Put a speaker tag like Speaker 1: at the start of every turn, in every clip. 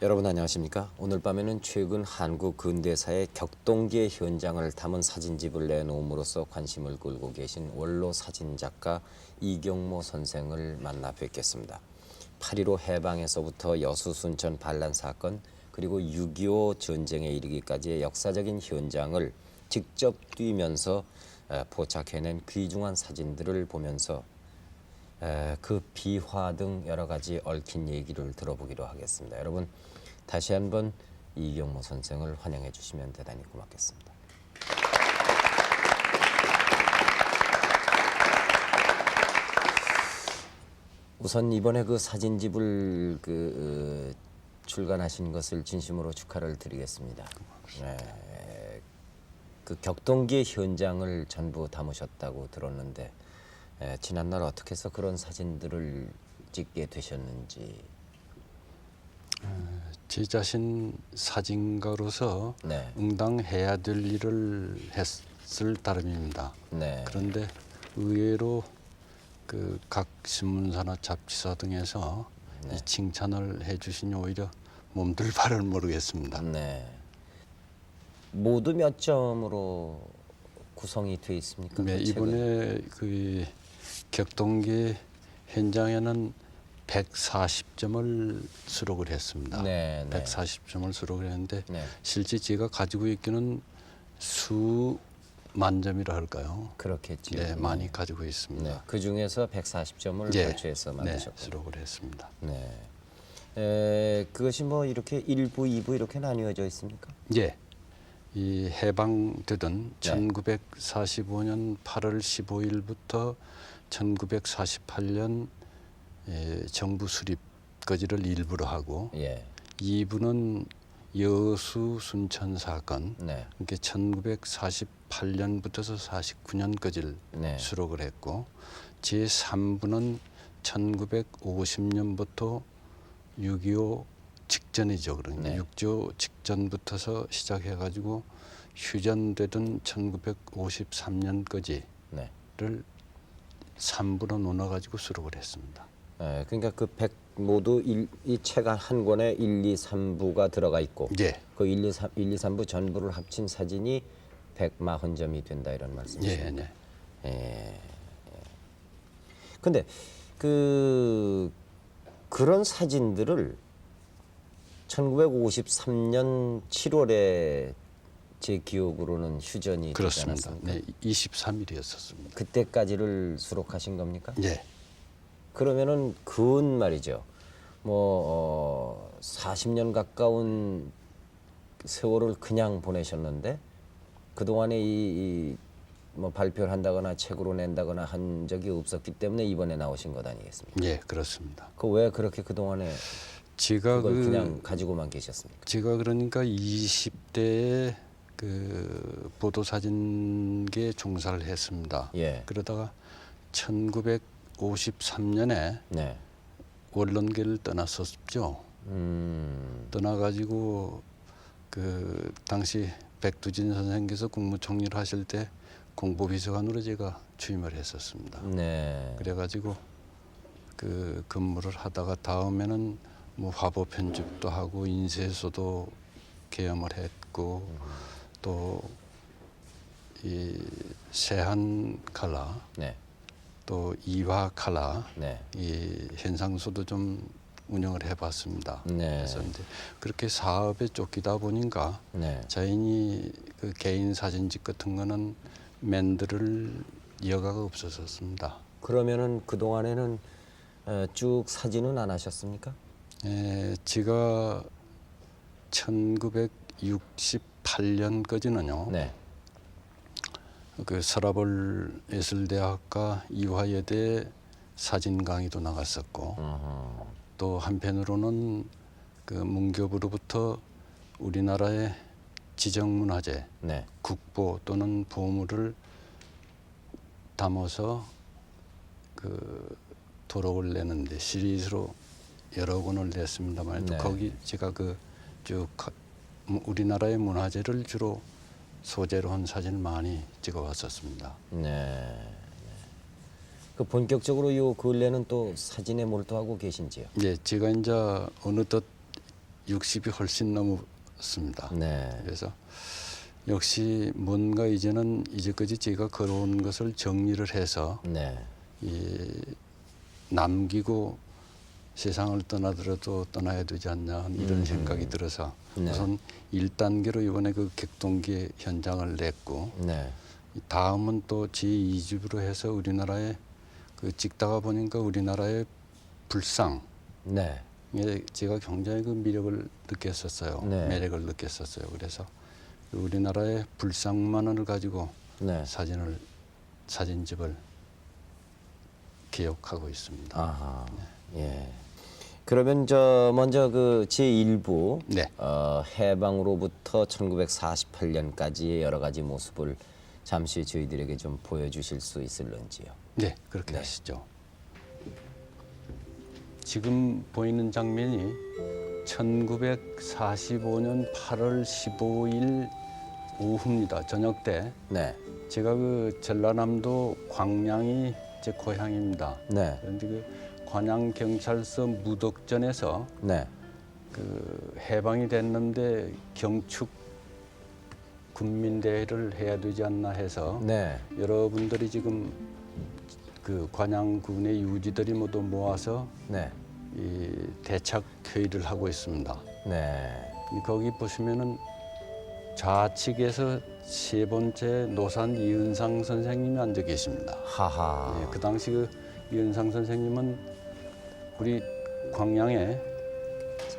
Speaker 1: 여러분 안녕하십니까? 오늘 밤에는 최근 한국 근대사의 격동기의 현장을 담은 사진집을 내놓음으로써 관심을 끌고 계신 원로 사진작가 이경모 선생을 만나 뵙겠습니다. 8.15 해방에서부터 여수 순천 반란 사건 그리고 6.25 전쟁에 이르기까지의 역사적인 현장을 직접 뛰면서 포착해낸 귀중한 사진들을 보면서 그 비화 등 여러 가지 얽힌 얘기를 들어보기로 하겠습니다. 여러분 다시 한번 이경모 선생을 환영해 주시면 대단히 고맙겠습니다. 우선 이번에 그 사진집을 출간하신 것을 진심으로 축하를 드리겠습니다. 그 격동기의 현장을 전부 담으셨다고 들었는데 지난날 어떻게 해서 그런 사진들을 찍게 되셨는지.
Speaker 2: 제 자신 사진가로서
Speaker 1: 네.
Speaker 2: 응당해야 될 일을 했을 따름입니다.
Speaker 1: 네.
Speaker 2: 그런데 의외로 그 각 신문사나 잡지사 등에서 이 칭찬을 해주시니 오히려 몸둘 바를 모르겠습니다.
Speaker 1: 네. 모두 몇 점으로 구성이 돼 있습니까?
Speaker 2: 네,
Speaker 1: 그 책은?
Speaker 2: 이번에 그 격동기 현장에는 140점을 수록을 했습니다.
Speaker 1: 네, 네.
Speaker 2: 140점을 수록을 했는데
Speaker 1: 네.
Speaker 2: 실제 제가 가지고 있기는 수만 점이라 할까요?
Speaker 1: 그렇겠죠.
Speaker 2: 네, 많이 가지고 있습니다.
Speaker 1: 네. 그 중에서 140점을
Speaker 2: 예,
Speaker 1: 발췌해서
Speaker 2: 네,
Speaker 1: 만드셨고.
Speaker 2: 수록을 했습니다.
Speaker 1: 네. 그것이 뭐 이렇게 1부, 2부 이렇게 나뉘어져 있습니까?
Speaker 2: 예, 이 해방되던
Speaker 1: 네.
Speaker 2: 1945년 8월 15일부터 1948년 정부 수립까지를 일부로 하고
Speaker 1: 예.
Speaker 2: 2부는 여수 순천 사건,
Speaker 1: 네.
Speaker 2: 그러니까 1948년부터서 49년까지를
Speaker 1: 네.
Speaker 2: 수록을 했고 제 3부는 1950년부터 6.25 직전이죠. 그러니까
Speaker 1: 네.
Speaker 2: 6.25 직전부터서 시작해가지고 휴전되던 1953년까지를
Speaker 1: 네.
Speaker 2: 3부로 나눠가지고 수록을 했습니다.
Speaker 1: 그러니까 그 모두 이 책 한 권에 1, 2, 3부가 들어가 있고
Speaker 2: 예,
Speaker 1: 그 1, 2, 3부 전부를 합친 사진이 140점이 된다 이런 말씀이시죠?
Speaker 2: 예, 네.
Speaker 1: 근데 그런 사진들을 1953년 7월에 제 기억으로는 휴전이 되지
Speaker 2: 그렇습니다.
Speaker 1: 않았습니까?
Speaker 2: 네, 23일이었었습니다.
Speaker 1: 그때까지를 수록하신 겁니까?
Speaker 2: 예,
Speaker 1: 그러면은 근 말이죠. 40년 가까운 세월을 그냥 보내셨는데 그 동안에 뭐 발표를 한다거나 책으로 낸다거나 한 적이 없었기 때문에 이번에 나오신 것 아니겠습니까?
Speaker 2: 예, 그렇습니다.
Speaker 1: 그 왜 그렇게 그 동안에
Speaker 2: 제가
Speaker 1: 그걸 그냥 가지고만 계셨습니까?
Speaker 2: 제가 그러니까 20대에 그 보도 사진계에 종사를 했습니다.
Speaker 1: 예.
Speaker 2: 그러다가 1953년에
Speaker 1: 네.
Speaker 2: 언론계를 떠났었죠. 떠나가지고 그 당시 백두진 선생께서 국무총리를 하실 때 공보비서관으로 제가 취임을 했었습니다.
Speaker 1: 네.
Speaker 2: 그래가지고 그 근무를 하다가 다음에는 뭐 화보 편집도 하고 인쇄소도 개업을 했고 또 이 세한 칼라
Speaker 1: 네.
Speaker 2: 또 이화 칼라
Speaker 1: 네.
Speaker 2: 이 현상소도 좀 운영을 해봤습니다.
Speaker 1: 네.
Speaker 2: 그래서 이제 그렇게 사업에 쫓기다 보니까
Speaker 1: 네.
Speaker 2: 자인이 그 개인 사진집 같은 거는 만들 여가가 없었습니다.
Speaker 1: 그러면은 그 동안에는 쭉 사진은 안 하셨습니까?
Speaker 2: 제가 1968년까지는요.
Speaker 1: 네.
Speaker 2: 그 서라벌 예술대학과 이화여대 사진 강의도 나갔었고 또 한편으로는 그 문교부로부터 우리나라의 지정문화재,
Speaker 1: 네.
Speaker 2: 국보 또는 보물을 담아서 그 도록을 내는데 시리즈로 여러 권을 냈습니다만
Speaker 1: 네.
Speaker 2: 거기 제가 그 쭉 우리나라의 문화재를 주로 소재로 한 사진을 많이 찍어왔었습니다.
Speaker 1: 네. 그 본격적으로 요 근래는 또 사진에 몰두하고 계신지요?
Speaker 2: 예, 제가 이제 어느덧 60이 훨씬 넘었습니다.
Speaker 1: 네.
Speaker 2: 그래서 역시 뭔가 이제는 이제까지 제가 걸어온 것을 정리를 해서
Speaker 1: 네.
Speaker 2: 남기고 세상을 떠나더라도 떠나야 되지 않냐 하는 이런 생각이 들어서
Speaker 1: 네.
Speaker 2: 우선 1단계로 이번에 그 객동기 현장을 냈고
Speaker 1: 네.
Speaker 2: 다음은 또 제2집으로 해서 우리나라에 그 찍다가 보니까 우리나라의 불상
Speaker 1: 네.
Speaker 2: 에 제가 굉장히 그 매력을 느꼈었어요.
Speaker 1: 네.
Speaker 2: 매력을 느꼈었어요. 그래서 우리나라의 불상만을 가지고
Speaker 1: 네.
Speaker 2: 사진집을 기억하고 있습니다.
Speaker 1: 아하. 예. 그러면 저 먼저 그 제1부
Speaker 2: 네.
Speaker 1: 해방으로부터 1948년까지의 여러 가지 모습을 잠시 저희들에게 좀 보여주실 수 있을런지요?
Speaker 2: 네, 그렇게 하시죠. 지금 보이는 장면이 1945년 8월 15일 오후입니다. 저녁 때
Speaker 1: 네.
Speaker 2: 제가 그 전라남도 광양이 제 고향입니다.
Speaker 1: 네.
Speaker 2: 그런데 그 관양 경찰서 무덕전에서
Speaker 1: 네.
Speaker 2: 그 해방이 됐는데 경축 군민대회를 해야 되지 않나 해서
Speaker 1: 네.
Speaker 2: 여러분들이 지금 그 관양군의 유지들이 모두 모아서
Speaker 1: 네.
Speaker 2: 이 대책 회의를 하고 있습니다.
Speaker 1: 네.
Speaker 2: 거기 보시면은 좌측에서 세 번째 노산 이은상 선생님이 앉아 계십니다.
Speaker 1: 하하.
Speaker 2: 예, 그 당시 그 이은상 선생님은 우리 광양에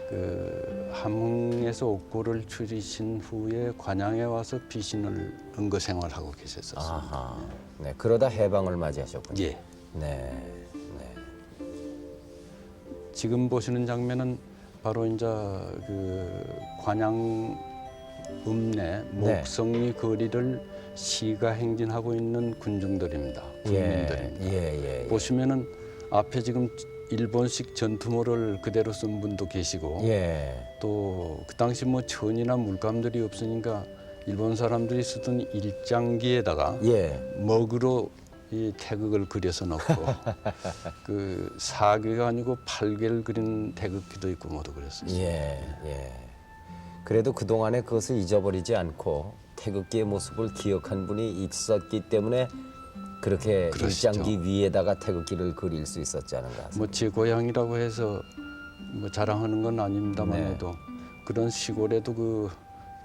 Speaker 2: 그 함흥에서 옥고를 추리신 후에 관양에 와서 비신을 은거 생활하고 계셨었습니다.
Speaker 1: 아하. 네. 그러다 해방을 맞이하셨군요.
Speaker 2: 예.
Speaker 1: 네. 네.
Speaker 2: 지금 보시는 장면은 바로 이제 그 관양 읍내 목성리 거리를 시가 행진하고 있는 군중들입니다. 군민들입니다.
Speaker 1: 예.
Speaker 2: 보시면은 앞에 지금 일본식 전투모를 그대로 쓴 분도 계시고
Speaker 1: 예.
Speaker 2: 또 그 당시 뭐 천이나 물감들이 없으니까 일본 사람들이 쓰던 일장기에다가
Speaker 1: 예.
Speaker 2: 먹으로 이 태극을 그려서 넣고 그 사괴가 아니고 팔괴를 그린 태극기도 있고 모두 그랬었어요.
Speaker 1: 예. 그래도 그동안에 그것을 잊어버리지 않고 태극기의 모습을 기억한 분이 있었기 때문에 그렇게
Speaker 2: 그러시죠.
Speaker 1: 일장기 위에다가 태극기를 그릴 수 있었지 않은가.
Speaker 2: 뭐 제 고향이라고 해서 뭐 자랑하는 건 아닙니다만
Speaker 1: 네.
Speaker 2: 해도 그런 시골에도 그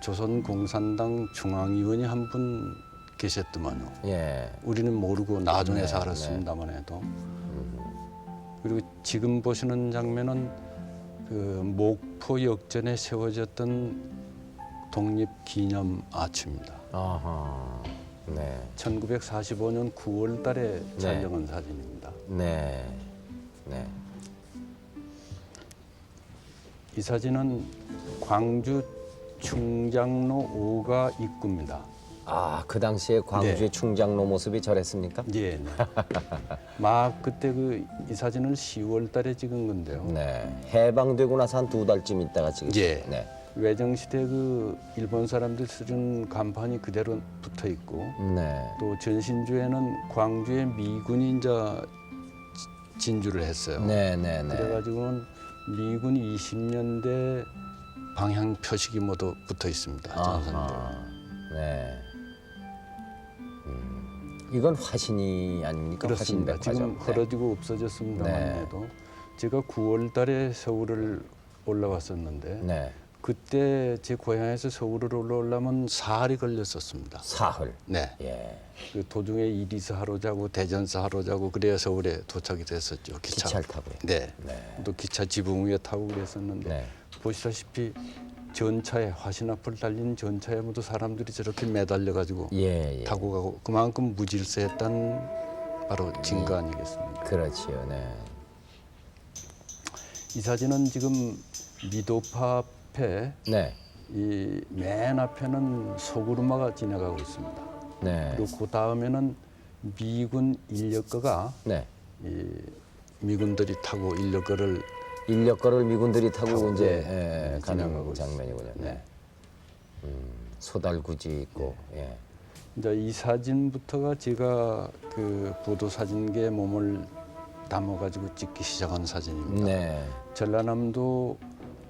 Speaker 2: 조선공산당 중앙위원이 한 분 계셨더만요.
Speaker 1: 예.
Speaker 2: 우리는 모르고 나중에
Speaker 1: 네,
Speaker 2: 알았습니다만 해도. 그리고 지금 보시는 장면은 그 목포 역전에 세워졌던 독립기념 아치입니다.
Speaker 1: 아하. 네.
Speaker 2: 1945년 9월 달에 촬영한 사진입니다.
Speaker 1: 네.
Speaker 2: 이 사진은 광주 충장로 5가 입구입니다.
Speaker 1: 아, 그 당시에 광주의
Speaker 2: 네.
Speaker 1: 충장로 모습이 저랬습니까?
Speaker 2: 예. 네. 막 그때 이 사진을 10월 달에 찍은 건데요.
Speaker 1: 네. 해방되고 나서 한 2달쯤 있다가 지금.
Speaker 2: 예.
Speaker 1: 네.
Speaker 2: 외정시대 그 일본 사람들 쓰던 간판이 그대로 붙어 있고
Speaker 1: 네.
Speaker 2: 또 전신주에는 광주에 미군이 이제 진주를 했어요.
Speaker 1: 네.
Speaker 2: 그래가지고는 미군 20년대 방향 표식이 모두 붙어 있습니다. 전선대.
Speaker 1: 아하. 네. 이건 화신이 아닙니까?
Speaker 2: 그렇습니다.
Speaker 1: 화신
Speaker 2: 지금
Speaker 1: 백화점.
Speaker 2: 흐려지고 없어졌습니다만
Speaker 1: 네.
Speaker 2: 해도 제가 9월 달에 서울을 올라왔었는데
Speaker 1: 네.
Speaker 2: 그때 제 고향에서 서울을 올라오려면 사흘이 걸렸었습니다.
Speaker 1: 사흘.
Speaker 2: 네.
Speaker 1: 예.
Speaker 2: 그 도중에 이리서 하루 자고 대전서 하루 자고 그래야 서울에 도착이 됐었죠.
Speaker 1: 기차를 타고요.
Speaker 2: 네.
Speaker 1: 네.
Speaker 2: 또 기차 지붕 위에 타고 그랬었는데
Speaker 1: 네.
Speaker 2: 보시다시피 전차에 화신 앞을 달린 전차에 모두 사람들이 저렇게 매달려 가지고
Speaker 1: 예.
Speaker 2: 타고 가고 그만큼 무질서했던 바로 증거 아니겠습니까?
Speaker 1: 그렇지요. 네.
Speaker 2: 이 사진은 지금 미도파 앞에
Speaker 1: 네.
Speaker 2: 이 맨 앞에는 소구르마가 지나가고 있습니다.
Speaker 1: 네.
Speaker 2: 그리고 그 다음에는 미군 인력거가
Speaker 1: 네.
Speaker 2: 이 미군들이 타고 인력거를
Speaker 1: 인력거를 미군들이 타고
Speaker 2: 타고,
Speaker 1: 이제
Speaker 2: 네,
Speaker 1: 가는
Speaker 2: 지나가고
Speaker 1: 장면이군요. 네.
Speaker 2: 네.
Speaker 1: 소달구지 있고. 예.
Speaker 2: 이제 이 사진부터가 제가 그 보도 사진계에 몸을 담아가지고 찍기 시작한 사진입니다.
Speaker 1: 네.
Speaker 2: 전라남도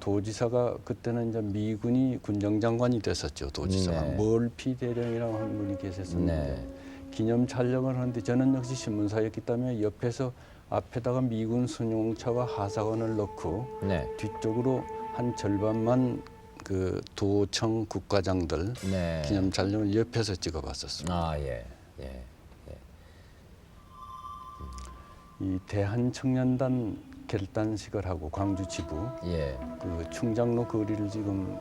Speaker 2: 도지사가 그때는 이제 미군이 군정장관이 됐었죠. 도지사가
Speaker 1: 네.
Speaker 2: 멀피 대령이라고 하는 분이 계셨었는데 기념 촬영을 하는데 저는 역시 신문사였기 때문에 옆에서 앞에다가 미군 승용차와 하사관을 넣고
Speaker 1: 네.
Speaker 2: 뒤쪽으로 한 절반만 그 도청 국가장들
Speaker 1: 네.
Speaker 2: 기념 촬영을 옆에서 찍어봤었습니다.
Speaker 1: 아, 예. 예.
Speaker 2: 이 대한청년단 결단식을 하고 광주 지부
Speaker 1: 예.
Speaker 2: 그 충장로 거리를 지금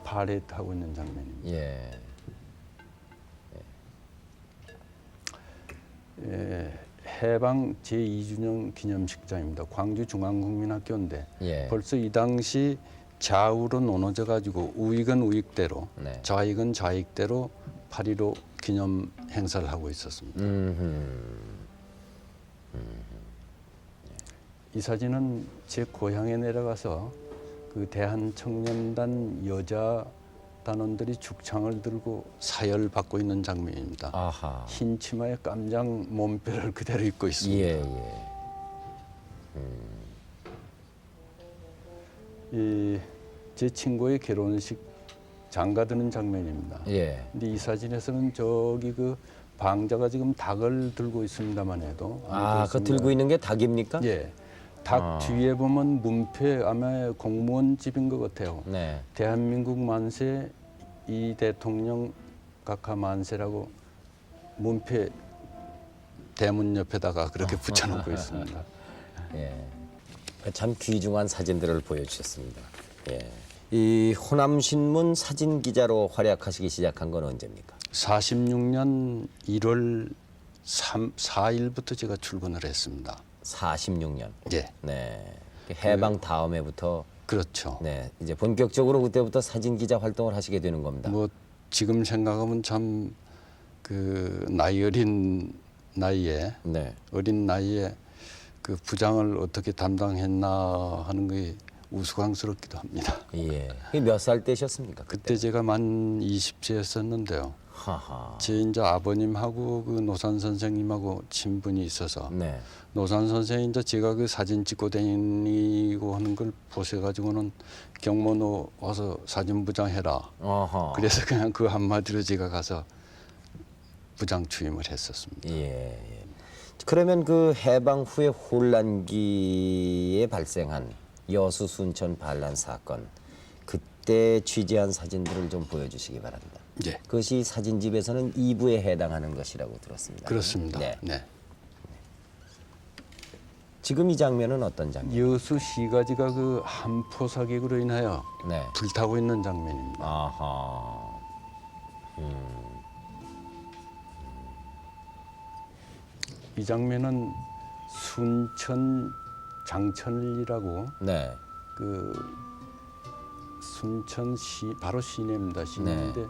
Speaker 2: 파레이드하고 있는 장면입니다.
Speaker 1: 예.
Speaker 2: 해방 제2주년 기념식장입니다. 광주 중앙국민학교인데
Speaker 1: 예.
Speaker 2: 벌써 이 당시 좌우로 나눠져 가지고 우익은 우익대로
Speaker 1: 네.
Speaker 2: 좌익은 좌익대로 8.15 기념 행사를 하고 있었습니다. 이 사진은 제 고향에 내려가서 그 대한청년단 여자 단원들이 죽창을 들고 사열받고 있는 장면입니다.
Speaker 1: 아하.
Speaker 2: 흰 치마에 깜장 몸빼를 그대로 입고 있습니다.
Speaker 1: 예, 예.
Speaker 2: 제 친구의 결혼식 장가드는 장면입니다.
Speaker 1: 예.
Speaker 2: 근데 이 사진에서는 저기 그 방자가 지금 닭을 들고 있습니다만 해도
Speaker 1: 아, 그 들고 있는 게 닭입니까?
Speaker 2: 예. 닭 뒤에 보면 문패 아마 공무원 집인 것 같아요.
Speaker 1: 네.
Speaker 2: 대한민국 만세 이 대통령 각하 만세라고 문패 대문 옆에다가 그렇게 붙여놓고 있습니다.
Speaker 1: 예. 참 귀중한 사진들을 보여주셨습니다. 예. 이 호남신문 사진 기자로 활약하시기 시작한 건 언제입니까?
Speaker 2: 46년 1월 4일부터 제가 출근을 했습니다.
Speaker 1: 46년.
Speaker 2: 예,
Speaker 1: 네. 해방 다음에부터
Speaker 2: 그렇죠.
Speaker 1: 네, 이제 본격적으로 그때부터 사진 기자 활동을 하시게 되는 겁니다.
Speaker 2: 뭐 지금 생각하면 참 그 나이 어린 나이에
Speaker 1: 네.
Speaker 2: 그 부장을 어떻게 담당했나 하는 게 우스꽝스럽기도 합니다.
Speaker 1: 예. 몇 살 때셨습니까?
Speaker 2: 그때 제가 만 20세였었는데요.
Speaker 1: 하하.
Speaker 2: 제 이제 아버님하고 그 노산 선생님하고 친분이 있어서
Speaker 1: 네.
Speaker 2: 노산 선생이 이제 제가 그 사진 찍고 다니고 하는 걸 보셔가지고는 경모노 와서 사진 부장해라.
Speaker 1: 어허.
Speaker 2: 그래서 그냥 그 한마디로 제가 가서 부장 취임을 했었습니다.
Speaker 1: 예. 예. 그러면 그 해방 후에 혼란기에 발생한 여수 순천 반란 사건 그때 취재한 사진들을 좀 보여주시기 바랍니다.
Speaker 2: 예,
Speaker 1: 그것이 사진집에서는 2부에 해당하는 것이라고 들었습니다.
Speaker 2: 그렇습니다.
Speaker 1: 네.
Speaker 2: 네.
Speaker 1: 지금 이 장면은 어떤 장면?
Speaker 2: 여수 시가지가 그 한포 사격으로 인하여
Speaker 1: 네.
Speaker 2: 불타고 있는 장면입니다.
Speaker 1: 아하.
Speaker 2: 이 장면은 순천 장천리라고
Speaker 1: 네.
Speaker 2: 그 순천시 바로 시내입니다. 시내인데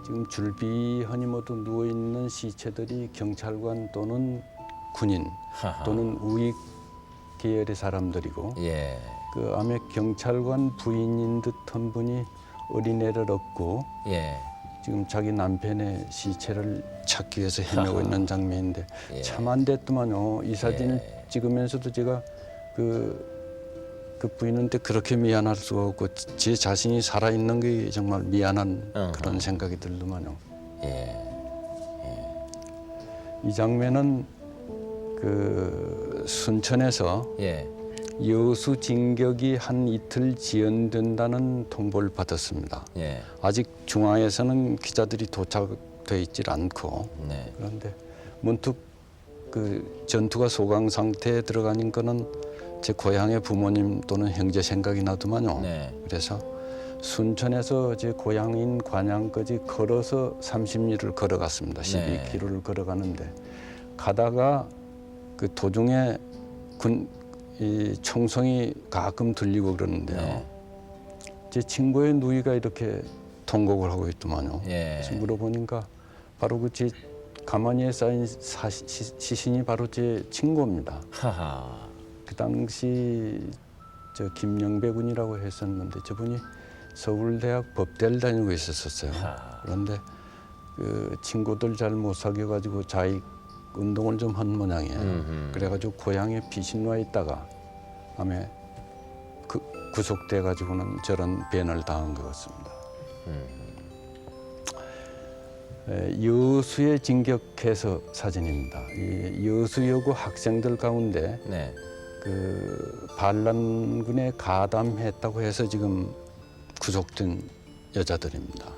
Speaker 2: 지금 줄비하니 모두 누워 있는 시체들이 경찰관 또는 군인
Speaker 1: 하하.
Speaker 2: 또는 우익 계열의 사람들이고
Speaker 1: 예.
Speaker 2: 그 아메 경찰관 부인인 듯한 분이 어린애를 업고
Speaker 1: 예.
Speaker 2: 지금 자기 남편의 시체를 찾기 위해서 헤매고 있는 장면인데
Speaker 1: 예.
Speaker 2: 참 안 됐더만요. 이 사진을
Speaker 1: 예.
Speaker 2: 찍으면서도 제가 그 부인한테 그렇게 미안할 수가 없고 제 자신이 살아 있는 게 정말 미안한 그런 생각이 들더만요.
Speaker 1: 예.
Speaker 2: 이 장면은 그 순천에서
Speaker 1: 예.
Speaker 2: 여수 진격이 한 이틀 지연된다는 통보를 받았습니다.
Speaker 1: 예.
Speaker 2: 아직 중앙에서는 기자들이 도착돼 있질 않고
Speaker 1: 네.
Speaker 2: 그런데 문득 그 전투가 소강 상태에 들어가는 거는 제 고향의 부모님 또는 형제 생각이 나더만요.
Speaker 1: 네.
Speaker 2: 그래서 순천에서 제 고향인 관양까지 걸어서 30리를 걸어갔습니다. 12km를 걸어가는데 가다가 그 도중에 이 총성이 가끔 들리고 그러는데요.
Speaker 1: 네.
Speaker 2: 제 친구의 누이가 이렇게 통곡을 하고 있더만요.
Speaker 1: 예.
Speaker 2: 그래서 물어보니까 바로 그 제 가마니에 쌓인 시신이 바로 제 친구입니다.
Speaker 1: 하하.
Speaker 2: 그 당시 저 김영배 군이라고 했었는데 저분이 서울대학 법대를 다니고 있었어요. 그런데 그 친구들 잘 못 사귀어가지고 자익 운동을 좀 한 모양이에요. 그래가지고 고향에 피신와 있다가 밤에 구속돼 가지고는 저런 변을 당한 것 같습니다. 여수에 진격해서 사진입니다. 이 여수여고 학생들 가운데
Speaker 1: 네.
Speaker 2: 그 반란군에 가담했다고 해서 지금 구속된 여자들입니다.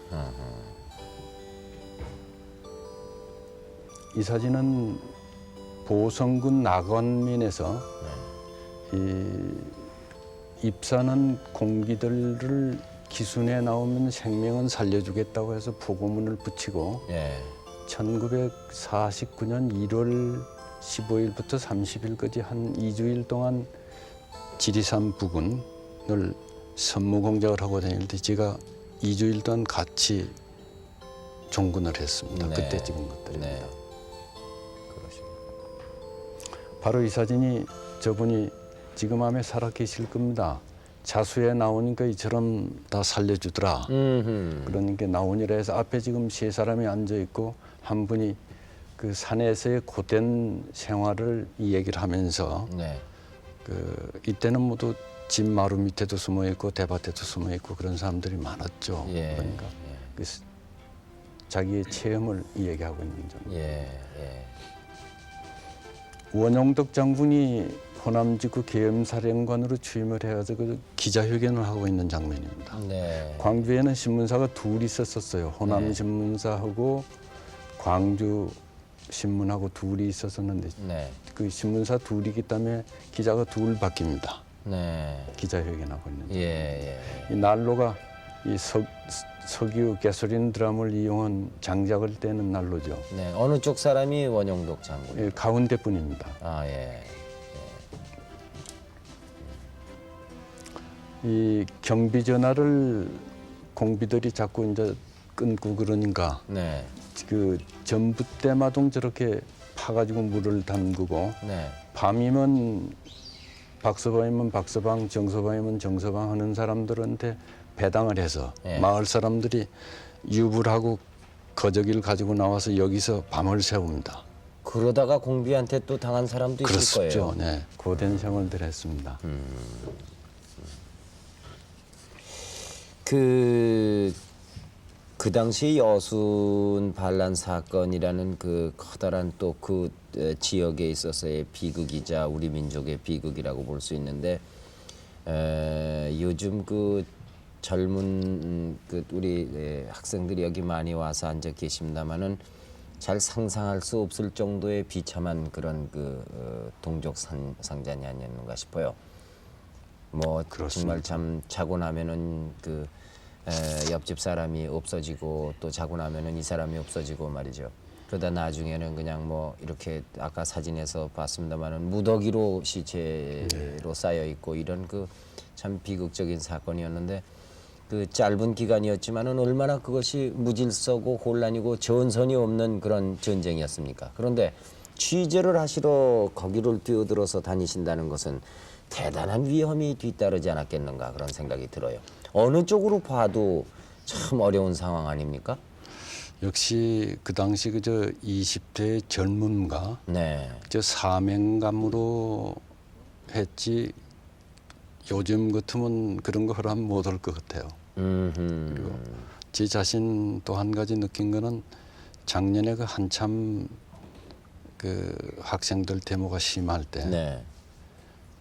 Speaker 2: 이 사진은 보성군 낙원면에서 이 입사는 공기들을 기순에 나오면 생명은 살려주겠다고 해서 보고문을 붙이고
Speaker 1: 예.
Speaker 2: 1949년 1월 15일부터 30일까지 한 2주일 동안 지리산 부근을 선무공작을 하고 다닐 때 제가 2주일 동안 같이 종군을 했습니다.
Speaker 1: 네.
Speaker 2: 그때 찍은 것들입니다.
Speaker 1: 네. 그러시군요.
Speaker 2: 바로 이 사진이 저분이 지금 암에 살아 계실 겁니다. 자수에 나오니까 이처럼 다 살려주더라. 그러니까 나오니라 해서 앞에 지금 세 사람이 앉아 있고 한 분이 그 산에서의 고된 생활을 이 얘기를 하면서
Speaker 1: 네.
Speaker 2: 그 이때는 모두 집 마루 밑에도 숨어 있고 대밭에도 숨어 있고 그런 사람들이 많았죠.
Speaker 1: 예.
Speaker 2: 그러니까 그 자기의 체험을 이야기하고 있는 점.
Speaker 1: 예. 예.
Speaker 2: 원용덕 장군이 호남지구 계엄사령관으로 취임을 해가지고 그 기자회견을 하고 있는 장면입니다.
Speaker 1: 네.
Speaker 2: 광주에는 신문사가 둘이 있었어요. 호남
Speaker 1: 네.
Speaker 2: 신문사하고 광주 신문하고 둘이 있었었는데
Speaker 1: 네.
Speaker 2: 그 신문사 둘이기 때문에 기자가 둘 바뀝니다.
Speaker 1: 네.
Speaker 2: 기자회견하고 있는.
Speaker 1: 예. 예.
Speaker 2: 이 난로가 이 석유 가솔린 드럼을 이용한 장작을 떼는 난로죠.
Speaker 1: 네. 어느 쪽 사람이 원용덕 장군?
Speaker 2: 예, 가운데 분입니다.
Speaker 1: 아, 예.
Speaker 2: 이 경비 전화를 공비들이 자꾸 이제 끊고 그러니까
Speaker 1: 네.
Speaker 2: 그 전봇대마동 저렇게 파가지고 물을 담그고
Speaker 1: 네.
Speaker 2: 밤이면 박서방이면 박서방, 정서방이면 정서방 하는 사람들한테 배당을 해서
Speaker 1: 예.
Speaker 2: 마을 사람들이 유불하고 거저기를 가지고 나와서 여기서 밤을 새웁니다.
Speaker 1: 그러다가 공비한테 또 당한 사람도 있을 거예요.
Speaker 2: 그렇죠. 네, 고된 생활들 했습니다.
Speaker 1: 그 당시 여순 반란 사건이라는 그 커다란 또 그 지역에 있어서의 비극이자 우리 민족의 비극이라고 볼 수 있는데 요즘 그 젊은 그 우리 학생들이 여기 많이 와서 앉아 계십니다마는 잘 상상할 수 없을 정도의 비참한 그런 그 동족 상잔이 아니었는가 싶어요. 뭐
Speaker 2: 그렇습니다.
Speaker 1: 정말 참 자고 나면은 그 옆집 사람이 없어지고 또 자고 나면은 이 사람이 없어지고 말이죠. 그러다 나중에는 그냥 뭐 이렇게 아까 사진에서 봤습니다만은 무더기로 시체로 쌓여 있고 이런 그 참 비극적인 사건이었는데 그 짧은 기간이었지만은 얼마나 그것이 무질서고 혼란이고 전선이 없는 그런 전쟁이었습니까? 그런데 취재를 하시러 거기를 뛰어들어서 다니신다는 것은 대단한 위험이 뒤따르지 않았겠는가 그런 생각이 들어요. 어느 쪽으로 봐도 참 어려운 상황 아닙니까?
Speaker 2: 역시 그 당시 그저 20대 젊음과
Speaker 1: 네.
Speaker 2: 저 사명감으로 했지 요즘 같으면 그런 거 허락 못할 것 같아요. 그리고 제 자신 또 한 가지 느낀 거는 작년에 그 한참 그 학생들 데모가 심할 때
Speaker 1: 네.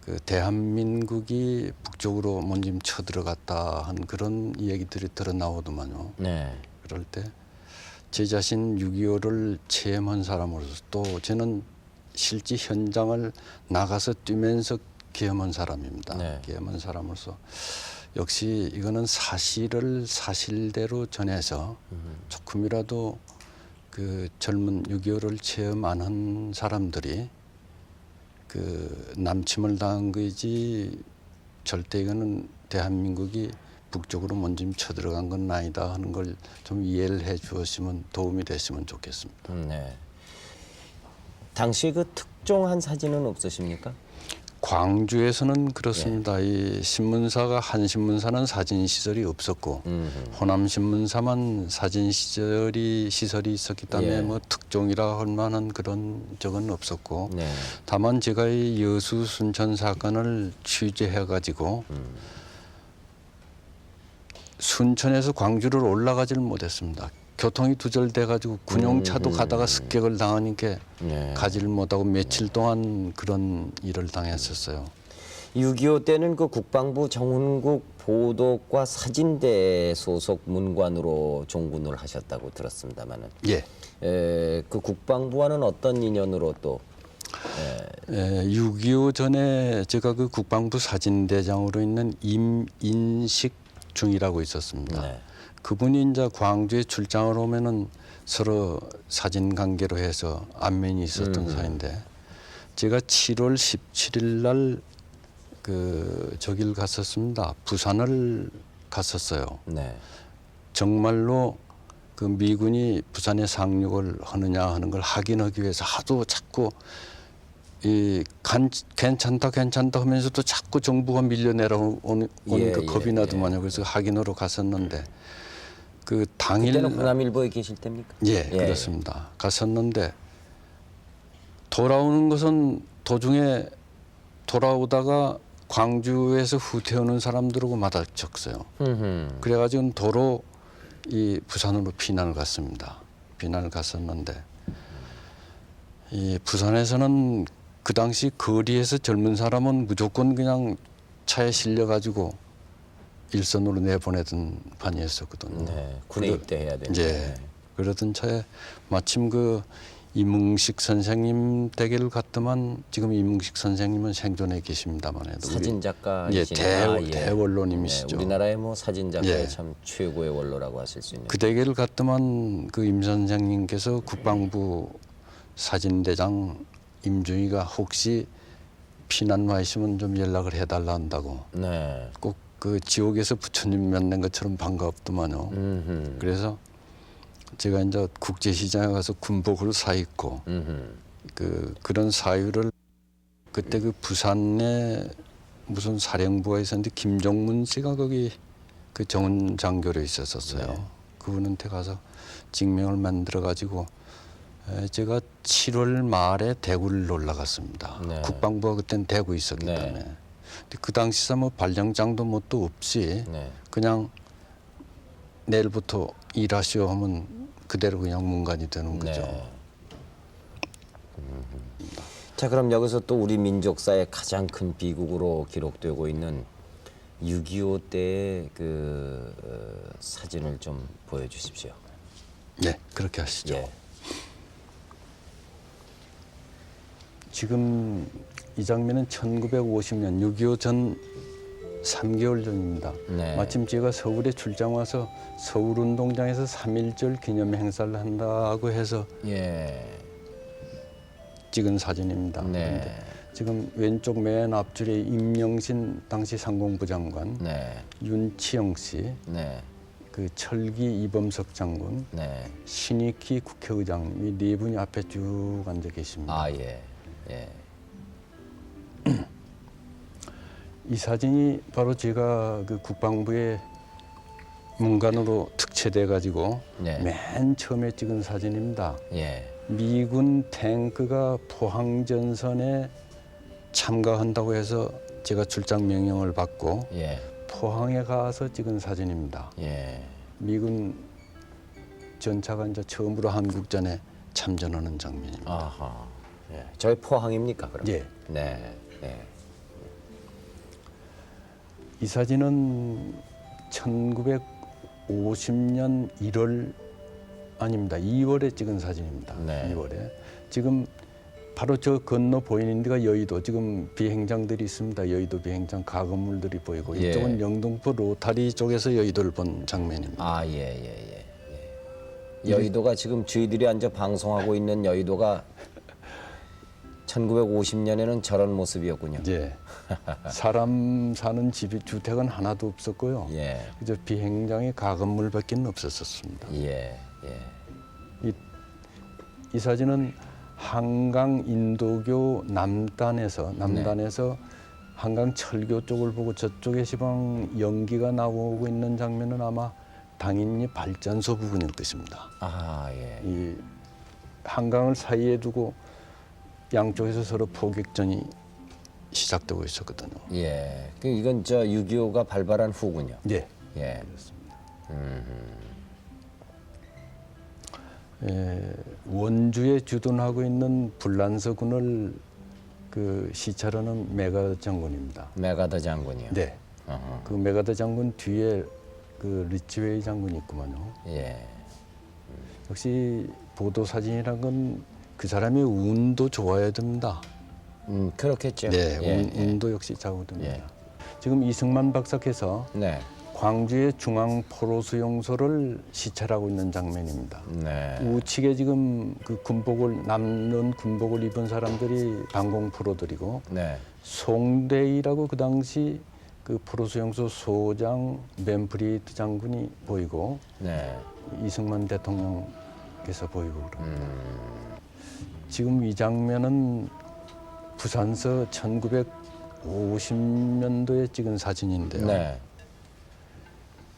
Speaker 2: 그 대한민국이 북쪽으로 먼저 쳐들어갔다 한 그런 이야기들이 들어 나오더만요.
Speaker 1: 네.
Speaker 2: 그럴 때 제 자신 6.25를 체험한 사람으로서 또 저는 실제 현장을 나가서 뛰면서 경험한 사람입니다.
Speaker 1: 네.
Speaker 2: 경험한 사람으로서 역시 이거는 사실을 사실대로 전해서 조금이라도 그 젊은 6.25를 체험 안 한 사람들이 그 남침을 당한 거이지 절대 이거는 대한민국이 북쪽으로 먼저 쳐들어간 건 아니다 하는 걸 좀 이해를 해 주었으면 도움이 됐으면 좋겠습니다.
Speaker 1: 네. 당시 그 특종한 사진은 없으십니까?
Speaker 2: 광주에서는 그렇습니다. 이 신문사가 한 신문사는 사진 시설이 없었고 호남 신문사만 사진 시설이 있었기 때문에
Speaker 1: 예.
Speaker 2: 뭐 특종이라 할 만한 그런 적은 없었고
Speaker 1: 네.
Speaker 2: 다만 제가 이 여수 순천 사건을 취재해 가지고 순천에서 광주를 올라가지를 못했습니다. 교통이 두절돼 가지고 군용차도 가다가 습격을 당하니까
Speaker 1: 네.
Speaker 2: 가지를 못하고 며칠 동안 그런 일을 당했었어요.
Speaker 1: 6.25 때는 그 국방부 정훈국 보도과 사진대 소속 문관으로 종군을 하셨다고 들었습니다만은
Speaker 2: 예.
Speaker 1: 그 국방부와는 어떤 인연으로 또
Speaker 2: 6.25 전에 제가 그 국방부 사진대장으로 있는 임인식 중이라고 있었습니다.
Speaker 1: 네.
Speaker 2: 그분이 이제 광주에 출장을 오면은 서로 사진 관계로 해서 안면이 있었던 사이인데 제가 7월 17일 날 그 저길 갔었습니다. 부산을 갔었어요.
Speaker 1: 네.
Speaker 2: 정말로 그 미군이 부산에 상륙을 하느냐 하는 걸 확인하기 위해서 하도 자꾸 괜찮다 하면서도 자꾸 정부가 밀려내려오니까
Speaker 1: 예,
Speaker 2: 겁이
Speaker 1: 예,
Speaker 2: 나더만요. 그래서 확인하러 갔었는데 그 당일
Speaker 1: 그때는 호남일보에 계실 때입니까?
Speaker 2: 예, 그렇습니다. 갔었는데 돌아오는 것은 도중에 돌아오다가 광주에서 후퇴하는 사람들하고 마주쳤어요. 그래가지고 도로 이 부산으로 피난을 갔습니다. 피난을 갔었는데 이 부산에서는 그 당시 거리에서 젊은 사람은 무조건 그냥 차에 실려가지고 일선으로 내보내던 판이었었거든요.
Speaker 1: 네. 군에 입대해야 되는.
Speaker 2: 예. 그러던 차에 마침 그 이뭉식 선생님 댁을 갔더만 지금 이뭉식 선생님은 생존해 계십니다만 해도
Speaker 1: 사진 작가
Speaker 2: 예, 대원로님이시죠.
Speaker 1: 우리나라의 뭐 사진 작가의
Speaker 2: 예.
Speaker 1: 참 최고의 원로라고 하실 수 있는.
Speaker 2: 그 댁을 갔더만 그 임 선생님께서 국방부 사진대장 임중희가 혹시 피난 와 있으면 좀 연락을 해달라 한다고.
Speaker 1: 네.
Speaker 2: 꼭 그 지옥에서 부처님 만난 것처럼 반갑더만요. 그래서 제가 이제 국제시장에 가서 군복을 사 입고 그런 사유를 그때 그 부산에 무슨 사령부가 있었는데 김종문 씨가 거기 그 정은 장교로 있었었어요.
Speaker 1: 네.
Speaker 2: 그분한테 가서 증명을 만들어 가지고 제가 7월 말에 대구를 올라갔습니다.
Speaker 1: 네.
Speaker 2: 국방부가 그때는 대구에 있었기
Speaker 1: 네.
Speaker 2: 때문에. 근데 그 당시서 뭐 발령장도 뭐 또 없이
Speaker 1: 네.
Speaker 2: 그냥 내일부터 일하시오 하면 그대로 그냥 문관이 되는 거죠.
Speaker 1: 네. 자, 그럼 여기서 또 우리 민족사의 가장 큰 비극으로 기록되고 있는 6.25 때의 그 사진을 좀 보여주십시오.
Speaker 2: 네, 그렇게 하시죠.
Speaker 1: 예.
Speaker 2: 지금 이 장면은 1950년 6.25 전 3개월 전입니다.
Speaker 1: 네.
Speaker 2: 마침 제가 서울에 출장 와서 서울운동장에서 3.1절 기념 행사를 한다고 해서
Speaker 1: 예.
Speaker 2: 찍은 사진입니다.
Speaker 1: 네.
Speaker 2: 그런데 지금 왼쪽 맨 앞줄에 임영신 당시 상공부 장관,
Speaker 1: 네.
Speaker 2: 윤치영 씨,
Speaker 1: 네.
Speaker 2: 그 철기 이범석 장군,
Speaker 1: 네.
Speaker 2: 신익희 국회의장 이 네 분이 앞에 쭉 앉아 계십니다.
Speaker 1: 아, 예. 예.
Speaker 2: 이 사진이 바로 제가 그 국방부의 문관으로 특채돼 가지고
Speaker 1: 네.
Speaker 2: 맨 처음에 찍은 사진입니다.
Speaker 1: 예.
Speaker 2: 미군 탱크가 포항 전선에 참가한다고 해서 제가 출장 명령을 받고
Speaker 1: 예.
Speaker 2: 포항에 가서 찍은 사진입니다.
Speaker 1: 예.
Speaker 2: 미군 전차가 이제 처음으로 한국전에 참전하는 장면입니다.
Speaker 1: 아하. 예. 저희 포항입니까, 그럼?
Speaker 2: 예.
Speaker 1: 네. 네.
Speaker 2: 이 사진은 1950년 1월 아닙니다. 2월에 찍은 사진입니다.
Speaker 1: 네.
Speaker 2: 2월에. 지금 바로 저 건너 보이는 데가 여의도. 지금 비행장들이 있습니다. 여의도 비행장 가건물들이 보이고
Speaker 1: 예.
Speaker 2: 이쪽은 영등포 로타리 쪽에서 여의도를 본 장면입니다.
Speaker 1: 아, 예, 예, 예. 예. 여의도가 지금 저희들이 앉아 방송하고 있는 여의도가 1950년에는 저런 모습이었군요.
Speaker 2: 예. 사람 사는 집이 주택은 하나도 없었고요.
Speaker 1: 예.
Speaker 2: 그저 비행장에 가건물밖에 없었습니다.
Speaker 1: 예. 예.
Speaker 2: 이 사진은 한강 인도교 남단에서 한강 철교 쪽을 보고 저쪽에 시방 연기가 나오고 있는 장면은 아마 당인리 발전소 부근일 것입니다.
Speaker 1: 아, 예.
Speaker 2: 이 한강을 사이에 두고 양쪽에서 서로 포격전이 시작되고 있었거든요.
Speaker 1: 예. 이건 저 6.25가 발발한 후군요.
Speaker 2: 네.
Speaker 1: 예.
Speaker 2: 원주에 주둔하고 있는 불란서군을 그 시찰하는 메가더 장군입니다.
Speaker 1: 메가더 장군이요.
Speaker 2: 네.
Speaker 1: 어허.
Speaker 2: 그 메가더 장군 뒤에 그 리치웨이 장군이 있구만요.
Speaker 1: 예.
Speaker 2: 역시 보도 사진이란 건 그 사람의 운도 좋아야 됩니다.
Speaker 1: 그렇겠죠.
Speaker 2: 네,
Speaker 1: 예,
Speaker 2: 운도 역시 좌우됩니다.
Speaker 1: 예.
Speaker 2: 지금 이승만 박사께서
Speaker 1: 네.
Speaker 2: 광주의 중앙 포로 수용소를 시찰하고 있는 장면입니다.
Speaker 1: 네.
Speaker 2: 우측에 지금 그 군복을 남는 군복을 입은 사람들이 방공 포로들이고
Speaker 1: 네.
Speaker 2: 송대희라고 그 당시 그 포로 수용소 소장 맨프리드 장군이 보이고
Speaker 1: 네.
Speaker 2: 이승만 대통령께서 보이고 그럽니다. 지금 이 장면은 부산서 1950년도에 찍은 사진인데요.
Speaker 1: 네.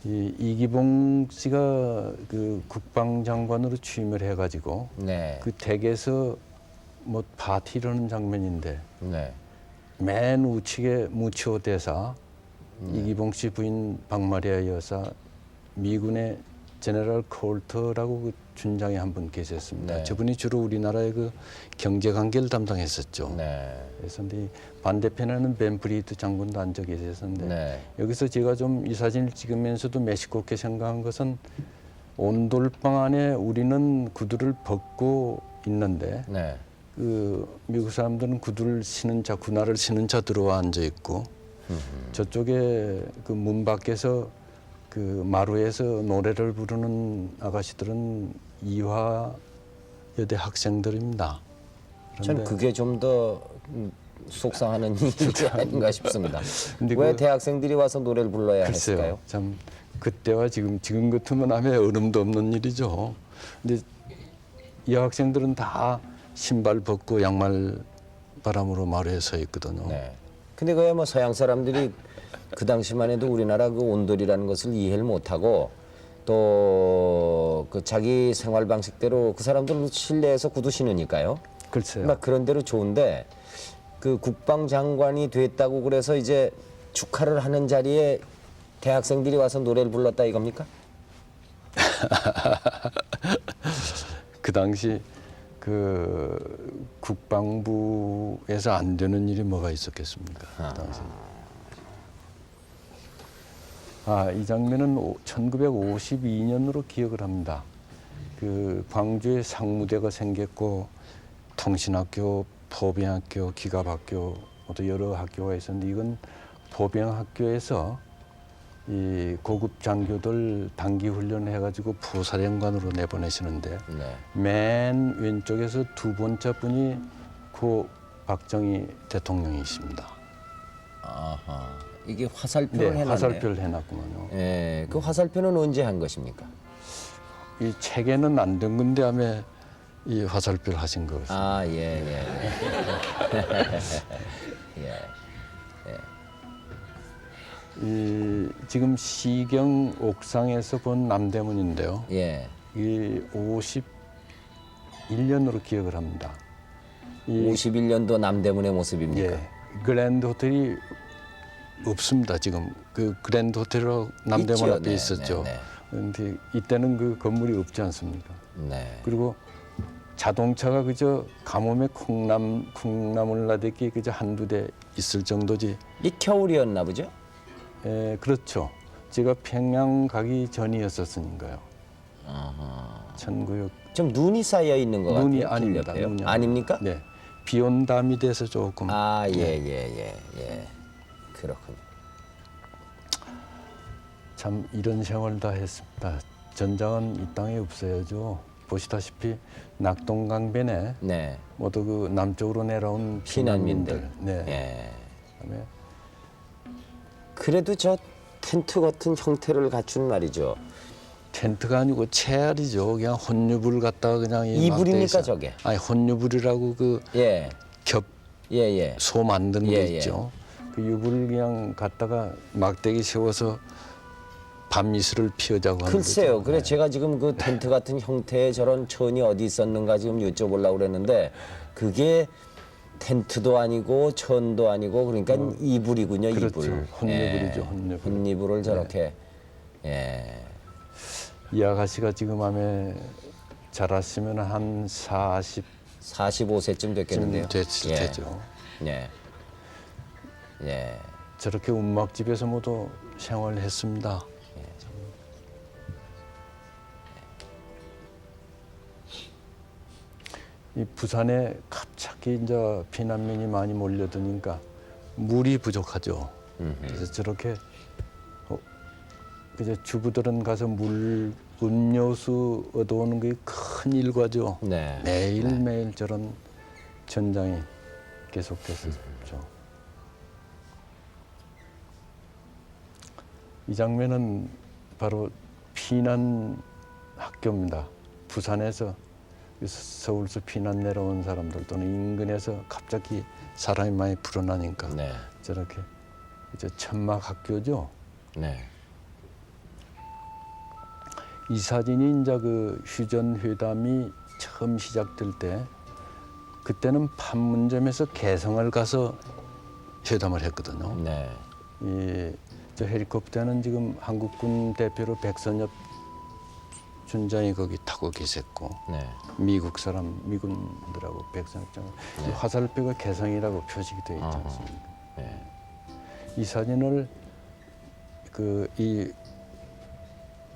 Speaker 2: 이 이기봉 씨가 그 국방장관으로 취임을 해가지고
Speaker 1: 네.
Speaker 2: 그 댁에서 뭐 파티를 하는 장면인데
Speaker 1: 네.
Speaker 2: 맨 우측에 무치오 대사, 이기봉 씨 부인 박마리아 여사, 미군의 제너럴 콜터라고 그 준장이 한 분 계셨습니다.
Speaker 1: 네.
Speaker 2: 저분이 주로 우리나라의 그 경제 관계를 담당했었죠.
Speaker 1: 네.
Speaker 2: 그래서 근데 반대편에는 벤프리드 장군도 앉아 계셨는데
Speaker 1: 네.
Speaker 2: 여기서 제가 좀 이 사진을 찍으면서도 매식곱게 생각한 것은 온돌방 안에 우리는 구두를 벗고 있는데
Speaker 1: 네.
Speaker 2: 그 미국 사람들은 구두를 신은 자, 군화를 신은 자 들어와 앉아 있고 저쪽에 그 문 밖에서 그 마루에서 노래를 부르는 아가씨들은 이화여대 학생들입니다.
Speaker 1: 전 그게 좀 더 속상하는 일이 아닌가 싶습니다.
Speaker 2: 근데
Speaker 1: 왜
Speaker 2: 그-
Speaker 1: 대학생들이 와서 노래를 불러야
Speaker 2: 글쎄요,
Speaker 1: 했을까요?
Speaker 2: 참 그때와 지금 같으면 하면 어림도 없는 일이죠. 근데 이 학생들은 다 신발 벗고 양말 바람으로 마루에 서 있거든요.
Speaker 1: 네. 근데 그야 뭐 서양 사람들이 그 당시만 해도 우리나라 그 온돌이라는 것을 이해를 못하고 또 그 자기 생활 방식대로 그 사람들은 실내에서 구두 신으니까요.
Speaker 2: 글쎄요.
Speaker 1: 막 그런 대로 좋은데 그 국방장관이 됐다고 그래서 이제 축하를 하는 자리에 대학생들이 와서 노래를 불렀다 이겁니까?
Speaker 2: 그 당시 그 국방부에서 안 되는 일이 뭐가 있었겠습니까? 그 당시. 이 장면은 1952년으로 기억을 합니다. 그 광주에 상무대가 생겼고 통신학교, 포병학교, 기갑학교, 또 여러 학교가 있었는데 이건 포병학교에서 이 고급 장교들 단기 훈련을 해가지고 부사령관으로 내보내시는데
Speaker 1: 네.
Speaker 2: 맨 왼쪽에서 두 번째 분이 고 박정희 대통령이십니다.
Speaker 1: 아하. 이게 화살표를
Speaker 2: 네,
Speaker 1: 해놨네요.
Speaker 2: 화살표를 해놨구만요.
Speaker 1: 예, 그 화살표는 언제 한 것입니까?
Speaker 2: 이 책에는 안 된 건데 아마 이 화살표를 하신 것 같습니다.
Speaker 1: 아, 예, 예. 예.
Speaker 2: 이 지금 시경 옥상에서 본 남대문인데요.
Speaker 1: 예.
Speaker 2: 이 51년으로 기억을 합니다. 이
Speaker 1: 51년도 남대문의 모습입니까?
Speaker 2: 예, 그랜드 호텔이 없습니다. 지금 그 그랜드 호텔로 남대문
Speaker 1: 있죠.
Speaker 2: 앞에
Speaker 1: 네,
Speaker 2: 있었죠.
Speaker 1: 네,
Speaker 2: 그런데 이때는 그 건물이 없지 않습니까?
Speaker 1: 네.
Speaker 2: 그리고 자동차가 그저 가뭄에 콩나물 나대기 그저 한두 대 있을 정도지.
Speaker 1: 이 겨울이었나 보죠?
Speaker 2: 그렇죠. 제가 평양 가기 전이었었으니까요.
Speaker 1: 아하.
Speaker 2: 1900
Speaker 1: 좀 눈이 쌓여 있는 것
Speaker 2: 눈이
Speaker 1: 같아요.
Speaker 2: 아닙니다.
Speaker 1: 길 옆에요.
Speaker 2: 눈이
Speaker 1: 아닙니까?
Speaker 2: 네, 비온 담이 돼서 조금.
Speaker 1: 아, 예, 예, 예, 예. 그렇군요.
Speaker 2: 참 이런 생활을 다 했습니다. 전장은 이 땅에 없어야죠. 보시다시피 낙동강변에
Speaker 1: 네.
Speaker 2: 모두 그 남쪽으로 내려온
Speaker 1: 피난민들.
Speaker 2: 네.
Speaker 1: 예.
Speaker 2: 그다음에
Speaker 1: 그래도 저 텐트 같은 형태를 갖춘 말이죠.
Speaker 2: 텐트가 아니고 채알이죠. 그냥 혼유불 갖다가 그냥 이
Speaker 1: 이불입니까,
Speaker 2: 막대에서-
Speaker 1: 저게?
Speaker 2: 아니 혼유불이라고 그
Speaker 1: 예.
Speaker 2: 겹
Speaker 1: 예.
Speaker 2: 소 만드는
Speaker 1: 예,
Speaker 2: 거
Speaker 1: 예.
Speaker 2: 있죠. 그 유불 그냥 갖다가 막대기 세워서 밤이슬을 피우자고 하는
Speaker 1: 글쎄요.
Speaker 2: 거죠.
Speaker 1: 그래 제가 지금 그 텐트 같은 형태의 저런 천이 어디 있었는가 지금 여쭤보려고 그랬는데 그게 텐트도 아니고 천도 아니고 그러니까 이불이군요.
Speaker 2: 그렇죠.
Speaker 1: 이불.
Speaker 2: 혼유불이죠, 혼유불.
Speaker 1: 혼이불을 저렇게 예.
Speaker 2: 이 아가씨가 지금 아마 자랐으면 한 40쯤
Speaker 1: 45세쯤 됐겠는데요.
Speaker 2: 됐을
Speaker 1: 예.
Speaker 2: 테죠.
Speaker 1: 예. 예.
Speaker 2: 저렇게 운막집에서 모두 생활했습니다. 이 부산에 갑자기 이제 피난민이 많이 몰려드니까 물이 부족하죠. 그래서 저렇게 이제 주부들은 가서 음료수 얻어오는 게 큰 일과죠.
Speaker 1: 네.
Speaker 2: 매일매일 저런 전장이 계속됐었죠. 이 장면은 바로 피난 학교입니다. 부산에서 서울서 피난 내려온 사람들 또는 인근에서 갑자기 사람이 많이 불어나니까
Speaker 1: 네.
Speaker 2: 저렇게 이제 천막 학교죠.
Speaker 1: 네.
Speaker 2: 이 사진이 이제 그 휴전 회담이 처음 시작될 때 그때는 판문점에서 개성을 가서 회담을 했거든요.
Speaker 1: 네.
Speaker 2: 저 헬리콥터는 지금 한국군 대표로 백선엽 준장이 거기 타고 계셨고
Speaker 1: 네.
Speaker 2: 미국 사람 미군들하고 백선엽 장 화살표가 개성이라고 표식이 되어 있지 않습니까?
Speaker 1: 네.
Speaker 2: 이 사진을 이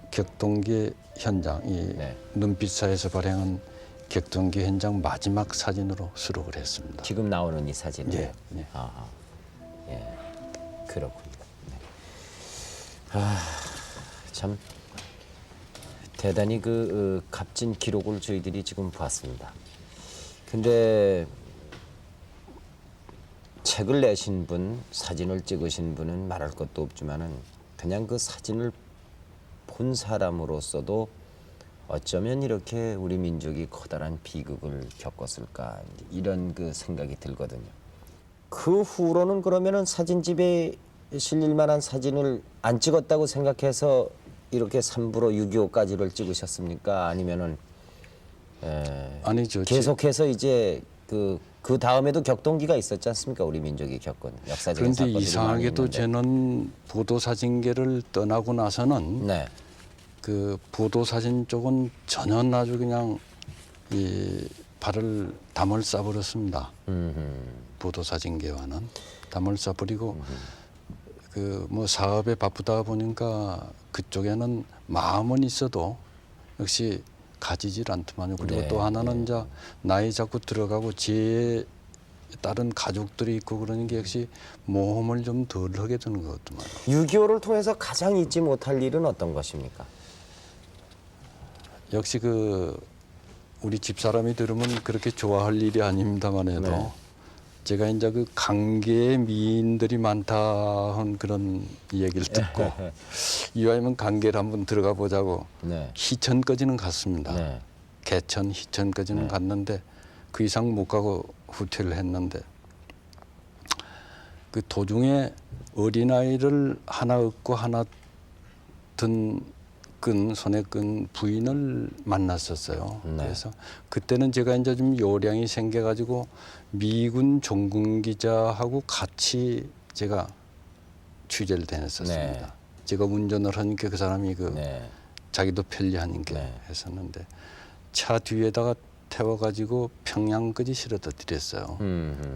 Speaker 2: 격동기 현장, 이
Speaker 1: 네.
Speaker 2: 눈빛사에서 발행한 격동기 현장 마지막 사진으로 수록을 했습니다.
Speaker 1: 지금 나오는 이 사진이요.
Speaker 2: 예, 예.
Speaker 1: 아, 예, 그렇군요. 네. 참 대단히 값진 기록을 저희들이 지금 봤습니다. 근데 책을 내신 분, 사진을 찍으신 분은 말할 것도 없지만은 그냥 그 사진을 본 사람으로서도 어쩌면 이렇게 우리 민족이 커다란 비극을 겪었을까 이런 그 생각이 들거든요. 그 후로는 그러면은 사진집에 실릴 만한 사진을 안 찍었다고 생각해서 이렇게 삼부로 6.25까지를 찍으셨습니까? 아니면은
Speaker 2: 아니죠.
Speaker 1: 계속해서 이제 그 다음에도 격동기가 있었지 않습니까? 우리 민족이 겪은 역사적인
Speaker 2: 그런데
Speaker 1: 사건들이 많이
Speaker 2: 이상하게도
Speaker 1: 있는데.
Speaker 2: 저는 보도 사진계를 떠나고 나서는
Speaker 1: 네,
Speaker 2: 그 보도 사진 쪽은 전혀 아주 그냥 이 발을 담을 싸버렸습니다. 보도 사진계와는 담을 싸버리고 그 뭐 사업에 바쁘다 보니까 그쪽에는 마음은 있어도 역시 가지질 않더만요. 그리고
Speaker 1: 네,
Speaker 2: 또 하나는 이제 나이 자꾸 들어가고 제 다른 가족들이 있고 그러는 게 역시 모험을 좀 덜 하게 되는 것 같더만요.
Speaker 1: 6.25를 통해서 가장 잊지 못할 일은 어떤 것입니까?
Speaker 2: 역시 우리 집사람이 들으면 그렇게 좋아할 일이 아닙니다만 해도
Speaker 1: 네.
Speaker 2: 제가 이제 그 강계에 미인들이 많다 한 그런 얘기를 듣고 이왕이면 강계를 한번 들어가 보자고
Speaker 1: 네.
Speaker 2: 희천까지는 갔습니다.
Speaker 1: 네.
Speaker 2: 개천, 희천까지는 갔는데 그 이상 못 가고 후퇴를 했는데 그 도중에 어린아이를 하나 얻고 하나 손에 끈 부인을 만났었어요.
Speaker 1: 네.
Speaker 2: 그래서 그때는 제가 이제 좀 요량이 생겨가지고 미군 종군 기자하고 같이 제가 취재를 다녔었습니다.
Speaker 1: 네.
Speaker 2: 제가 운전을 하니까 그 사람이
Speaker 1: 네.
Speaker 2: 자기도 편리하니까
Speaker 1: 네.
Speaker 2: 했었는데 차 뒤에다가 태워가지고 평양까지 실어다 드렸어요.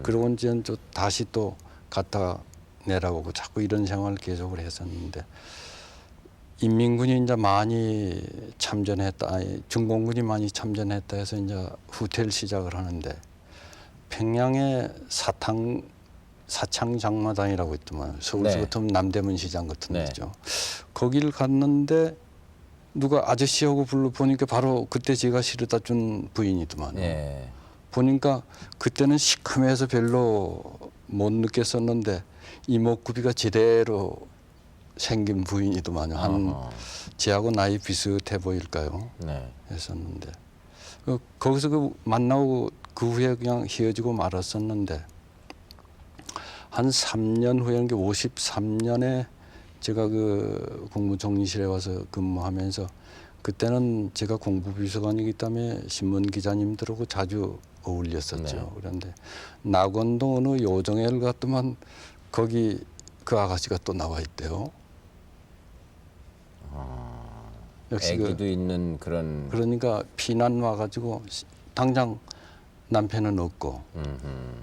Speaker 2: 그러고 이제 또 다시 또 갔다 내려오고 자꾸 이런 생활을 계속을 했었는데 인민군이 이제 많이 참전했다, 중공군이 많이 참전했다 해서 이제 후퇴를 시작을 하는데 평양에 사창장마당이라고 있더만 서울서
Speaker 1: 네.
Speaker 2: 같으면 남대문 시장 같은
Speaker 1: 네.
Speaker 2: 데죠. 거기를 갔는데 누가 아저씨하고 불러 보니까 바로 그때 제가 실어다 준 부인이더만요.
Speaker 1: 네.
Speaker 2: 보니까 그때는 시커매서 별로 못 느꼈었는데 이목구비가 제대로 생긴 부인이더만요. 한 제하고 나이 비슷해 보일까요?
Speaker 1: 네.
Speaker 2: 했었는데 거기서 그 만나고 그 후에 그냥 헤어지고 말았었는데 한 3년 후에 53년에 제가 그 국무총리실에 와서 근무하면서 그때는 제가 공부비서관이기 때문에 신문 기자님들하고 자주 어울렸었죠.
Speaker 1: 네.
Speaker 2: 그런데 낙원동 어느 요정회를 갔더만 거기 그 아가씨가 또 나와 있대요. 역시
Speaker 1: 애기도 있는 그런.
Speaker 2: 그러니까 피난 와가지고 당장 남편은 없고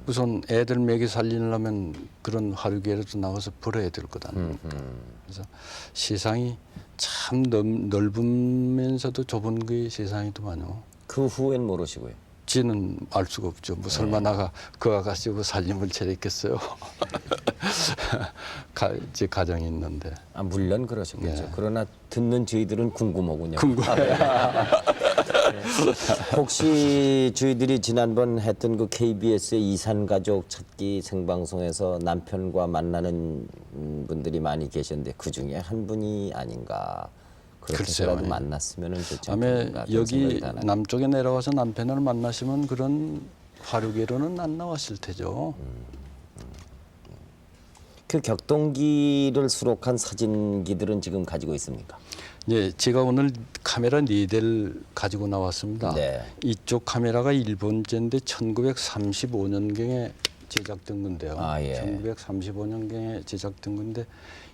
Speaker 2: 우선 애들 먹이 살리려면 그런 화류계라도 나가서 벌어야 될 것 아닙니까? 그래서 세상이 참 넓으면서도 좁은 게 세상이더만요.
Speaker 1: 그 후엔 모르시고요.
Speaker 2: 지는 알 수가 없죠. 뭐 설마 나가 그 아가씨고 살림을 차렸겠어요. 제 가정이 있는데.
Speaker 1: 아, 물론 그러셨겠죠.
Speaker 2: 네.
Speaker 1: 그러나 듣는 저희들은 궁금하군요.
Speaker 2: 궁금해요.
Speaker 1: 혹시 저희들이 지난번 했던 그 KBS의 이산가족 찾기 생방송에서 남편과 만나는 분들이 많이 계셨는데 그 중에 한 분이 아닌가. 그렇게라도
Speaker 2: 글쎄요.
Speaker 1: 만났으면 좋지
Speaker 2: 다음에
Speaker 1: 않겠는가. 그런
Speaker 2: 여기
Speaker 1: 생각이 나네요.
Speaker 2: 남쪽에 내려와서 남편을 만나시면 그런 화류계로는 안 나왔을 테죠.
Speaker 1: 그 격동기를 수록한 사진기들은 지금 가지고 있습니까?
Speaker 2: 예, 제가 오늘 카메라 4대를 가지고 나왔습니다.
Speaker 1: 네.
Speaker 2: 이쪽 카메라가 일본제인데 1935년경에 제작된 건데요.
Speaker 1: 아, 예.
Speaker 2: 1935년경에 제작된 건데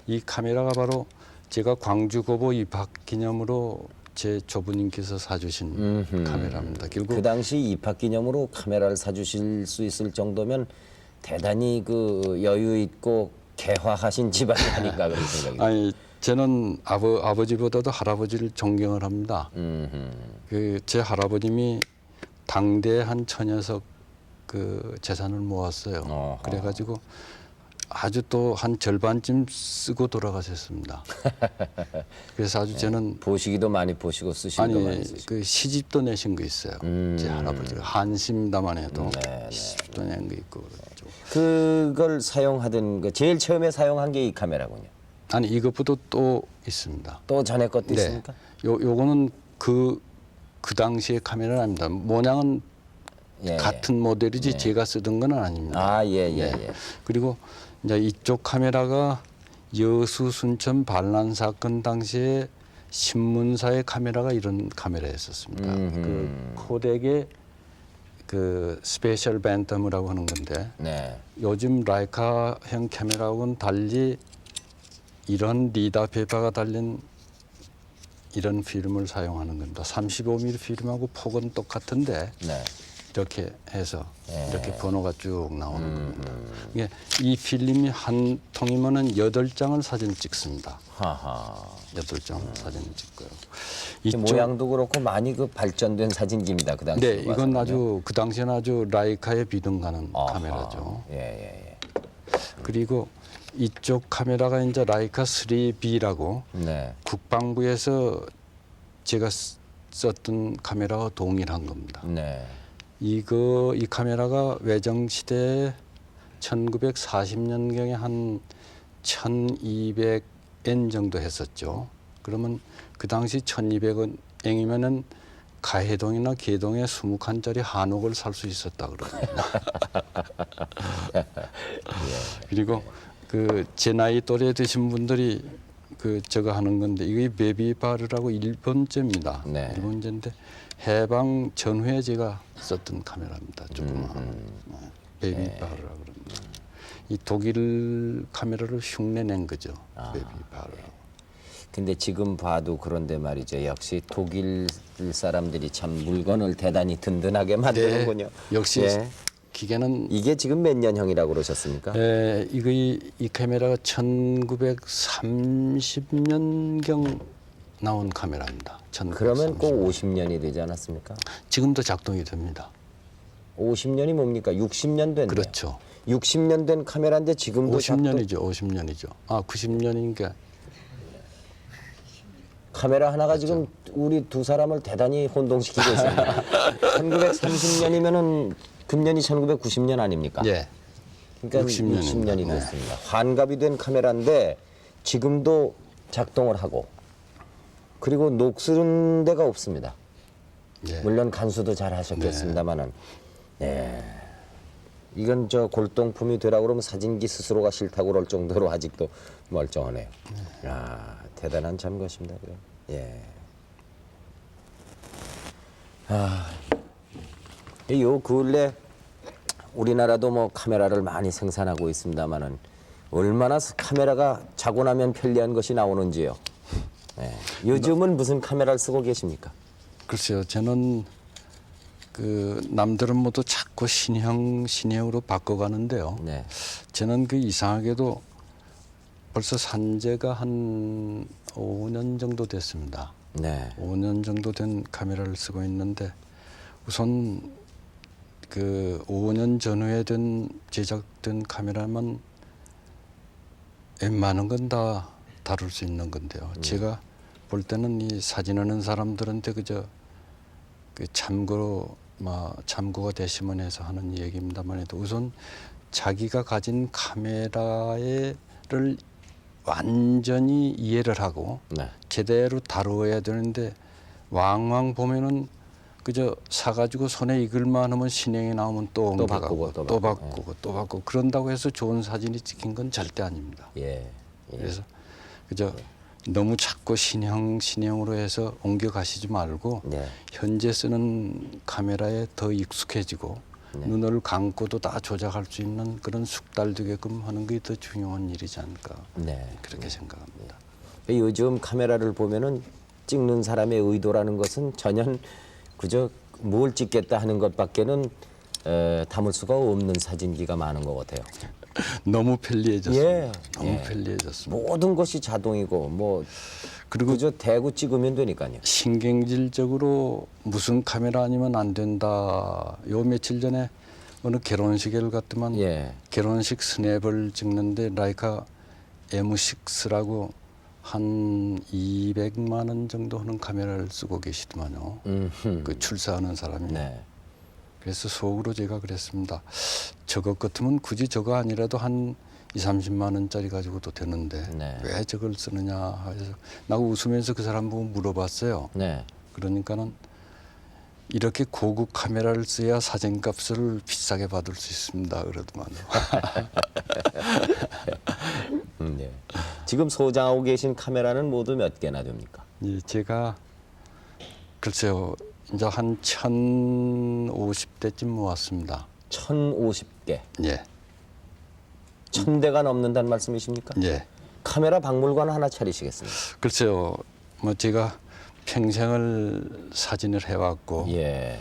Speaker 2: 이 카메라가 바로 제가 광주 고보 입학 기념으로 제 조부님께서 사주신 카메라입니다. 결국
Speaker 1: 그 당시 입학 기념으로 카메라를 사주실 수 있을 정도면 대단히 그 여유 있고 개화하신 집안이 아닌가 그런 생각이 듭니다.
Speaker 2: 아니 저는 아버지보다도 할아버지를 존경을 합니다. 그 제 할아버님이 당대 한 천여석 그 재산을 모았어요.
Speaker 1: 어허.
Speaker 2: 그래가지고 아주 또 한 절반쯤 쓰고 돌아가셨습니다. 그래서 아주 저는
Speaker 1: 보시기도 많이 보시고 쓰시기도 많이
Speaker 2: 아니
Speaker 1: 쓰시고.
Speaker 2: 그 시집도 내신 거 있어요. 제 할아버지가 한심다만 해도 시집도 낸 거 있고 그렇죠.
Speaker 1: 그걸 사용하던 그 제일 처음에 사용한 게 이 카메라군요.
Speaker 2: 아니 이것보다 또 있습니다.
Speaker 1: 또 전에 것도 있습니까?
Speaker 2: 요거는 그 당시의 카메라는 아닙니다. 모양은
Speaker 1: 예,
Speaker 2: 같은 모델이지 제가 쓰던 건 아닙니다.
Speaker 1: 아, 예, 예,
Speaker 2: 네.
Speaker 1: 예.
Speaker 2: 그리고 이제 이쪽 카메라가 여수 순천 반란 사건 당시에 신문사의 카메라가 이런 카메라였었습니다. 그 코덱의 그 스페셜 밴텀이라고 하는 건데
Speaker 1: 네.
Speaker 2: 요즘 라이카형 카메라하고는 달리 이런 리다 페이퍼가 달린 이런 필름을 사용하는 겁니다. 35mm 필름하고 폭은 똑같은데
Speaker 1: 네.
Speaker 2: 이렇게 해서 이렇게 번호가 쭉 나오는 겁니다. 이게 이 필름이 한 통이면은 8장을 사진 찍습니다.
Speaker 1: 하하.
Speaker 2: 8장을 사진 찍고요.
Speaker 1: 모양도 그렇고 많이 그 발전된 사진기입니다. 그 당시.
Speaker 2: 네, 이건 아주 그 당시에는 아주 라이카에 비등가는
Speaker 1: 아하.
Speaker 2: 카메라죠.
Speaker 1: 예, 예, 예.
Speaker 2: 그리고 이쪽 카메라가 이제 라이카 3B라고
Speaker 1: 네.
Speaker 2: 국방부에서 제가 썼던 카메라와 동일한 겁니다.
Speaker 1: 네.
Speaker 2: 이 카메라가 외정 시대에 1940년경에 한 1,200엔 정도 했었죠. 그러면 그 당시 1,200엔이면은 가해동이나 개동에 20칸짜리 한옥을 살 수 있었다 그러거든요. 그리고 그 제 나이 또래 되신 분들이 그 저거 하는 건데 이게 베비바르라고 일본제입니다.
Speaker 1: 네.
Speaker 2: 일본제인데 해방 전후에 제가 썼던 카메라입니다. 조그마한 베비바르라고 그럽니다. 이 독일 카메라를 흉내낸 거죠. 베비바르.
Speaker 1: 근데 지금 봐도 그런데 말이죠. 역시 독일 사람들이 참 물건을 대단히 든든하게 만드는군요.
Speaker 2: 역시
Speaker 1: 예.
Speaker 2: 기계는
Speaker 1: 이게 지금 몇 년형이라고 그러셨습니까?
Speaker 2: 이 카메라가 1930년경 나온 카메라입니다.
Speaker 1: 그러면
Speaker 2: 1930.
Speaker 1: 꼭 50년이 되지 않았습니까?
Speaker 2: 지금도 작동이 됩니다.
Speaker 1: 50년이 뭡니까? 60년 됐네요.
Speaker 2: 그렇죠.
Speaker 1: 60년 된 카메라인데 지금도
Speaker 2: 50년이죠. 50년이죠. 아, 90년이니까
Speaker 1: 카메라 하나가 지금 우리 두 사람을 대단히 혼동시키고 있습니다. 1930년이면은 금년이 1990년 아닙니까?
Speaker 2: 예.
Speaker 1: 그러니까
Speaker 2: 60년입니다.
Speaker 1: 60년이
Speaker 2: 네.
Speaker 1: 됐습니다. 환갑이 된 카메라인데 지금도 작동을 하고 그리고 녹슬은 데가 없습니다.
Speaker 2: 예.
Speaker 1: 물론 간수도 잘 하셨겠습니다만은 이건 저 골동품이 되라고 그러면 사진기 스스로가 싫다고 그럴 정도로 아직도 멀쩡하네요. 아, 대단한 참 것입니다. 그럼. 예. 요 근래 우리나라도 뭐 카메라를 많이 생산하고 있습니다만은 얼마나 카메라가 자고 나면 편리한 것이 나오는지요. 예. 요즘은 무슨 카메라를 쓰고 계십니까?
Speaker 2: 글쎄요, 저는 그 남들은 모두 자꾸 신형으로 바꿔가는데요.
Speaker 1: 네.
Speaker 2: 저는 그 이상하게도 벌써 산지가 한 5년 정도 됐습니다.
Speaker 1: 네.
Speaker 2: 5년 정도 된 카메라를 쓰고 있는데 우선 그 5년 전후에 제작된 카메라만 웬만한 건 다 다룰 수 있는 건데요. 제가 볼 때는 이 사진하는 사람들한테 그저 그 참고가 되시면 해서 하는 얘기입니다만 해도 우선 자기가 가진 카메라를 완전히 이해를 하고
Speaker 1: 네.
Speaker 2: 제대로 다루어야 되는데 왕왕 보면은 그저 사가지고 손에 익을만 하면 신형이 나오면 또 옮겨가고 또 바꾸고 그런다고 해서 좋은 사진이 찍힌 건 절대 아닙니다.
Speaker 1: 예.
Speaker 2: 그래서 그저 너무 자꾸 신형으로 해서 옮겨가시지 말고
Speaker 1: 네.
Speaker 2: 현재 쓰는 카메라에 더 익숙해지고 눈을 감고도 다 조작할 수 있는 그런 숙달되게끔 하는 게 더 중요한 일이지 않을까
Speaker 1: 네.
Speaker 2: 그렇게 생각합니다.
Speaker 1: 요즘 카메라를 보면은 찍는 사람의 의도라는 것은 전혀 그저 뭘 찍겠다 하는 것밖에는 담을 수가 없는 사진기가 많은 것 같아요.
Speaker 2: 너무 편리해졌습니다.
Speaker 1: 예.
Speaker 2: 너무
Speaker 1: 예.
Speaker 2: 편리해졌습니다.
Speaker 1: 모든 것이 자동이고 뭐
Speaker 2: 그리고
Speaker 1: 그저 대고 찍으면 되니까요.
Speaker 2: 신경질적으로 무슨 카메라 아니면 안 된다. 요 며칠 전에 어느 결혼식을 갔더만
Speaker 1: 예.
Speaker 2: 결혼식 스냅을 찍는데 라이카 M6라고 한 200만 원 정도 하는 카메라를 쓰고 계시더만요. 그 출사하는 사람이.
Speaker 1: 네. 그래서
Speaker 2: 그래서 속으로 제가 그랬습니다. 저것 같으면 굳이 저거 아니라도 한 20-30만 원짜리 가지고도 되는데
Speaker 1: 네.
Speaker 2: 왜 저걸 쓰느냐 해서 나고 웃으면서 그 사람 보고 물어봤어요.
Speaker 1: 네.
Speaker 2: 그러니까는 이렇게 고급 카메라를 써야 사진값을 비싸게 받을 수 있습니다. 그러더만요.
Speaker 1: 네. 지금 소장하고 계신 카메라는 모두 몇 개나 됩니까?
Speaker 2: 예, 제가 글쎄요. 이제 한 1,050대쯤 모았습니다.
Speaker 1: 1,050개.
Speaker 2: 예.
Speaker 1: 1,000대가 넘는다는 말씀이십니까?
Speaker 2: 예.
Speaker 1: 카메라 박물관 하나 차리시겠습니다.
Speaker 2: 글쎄요. 뭐 제가 평생을 사진을 해왔고
Speaker 1: 예.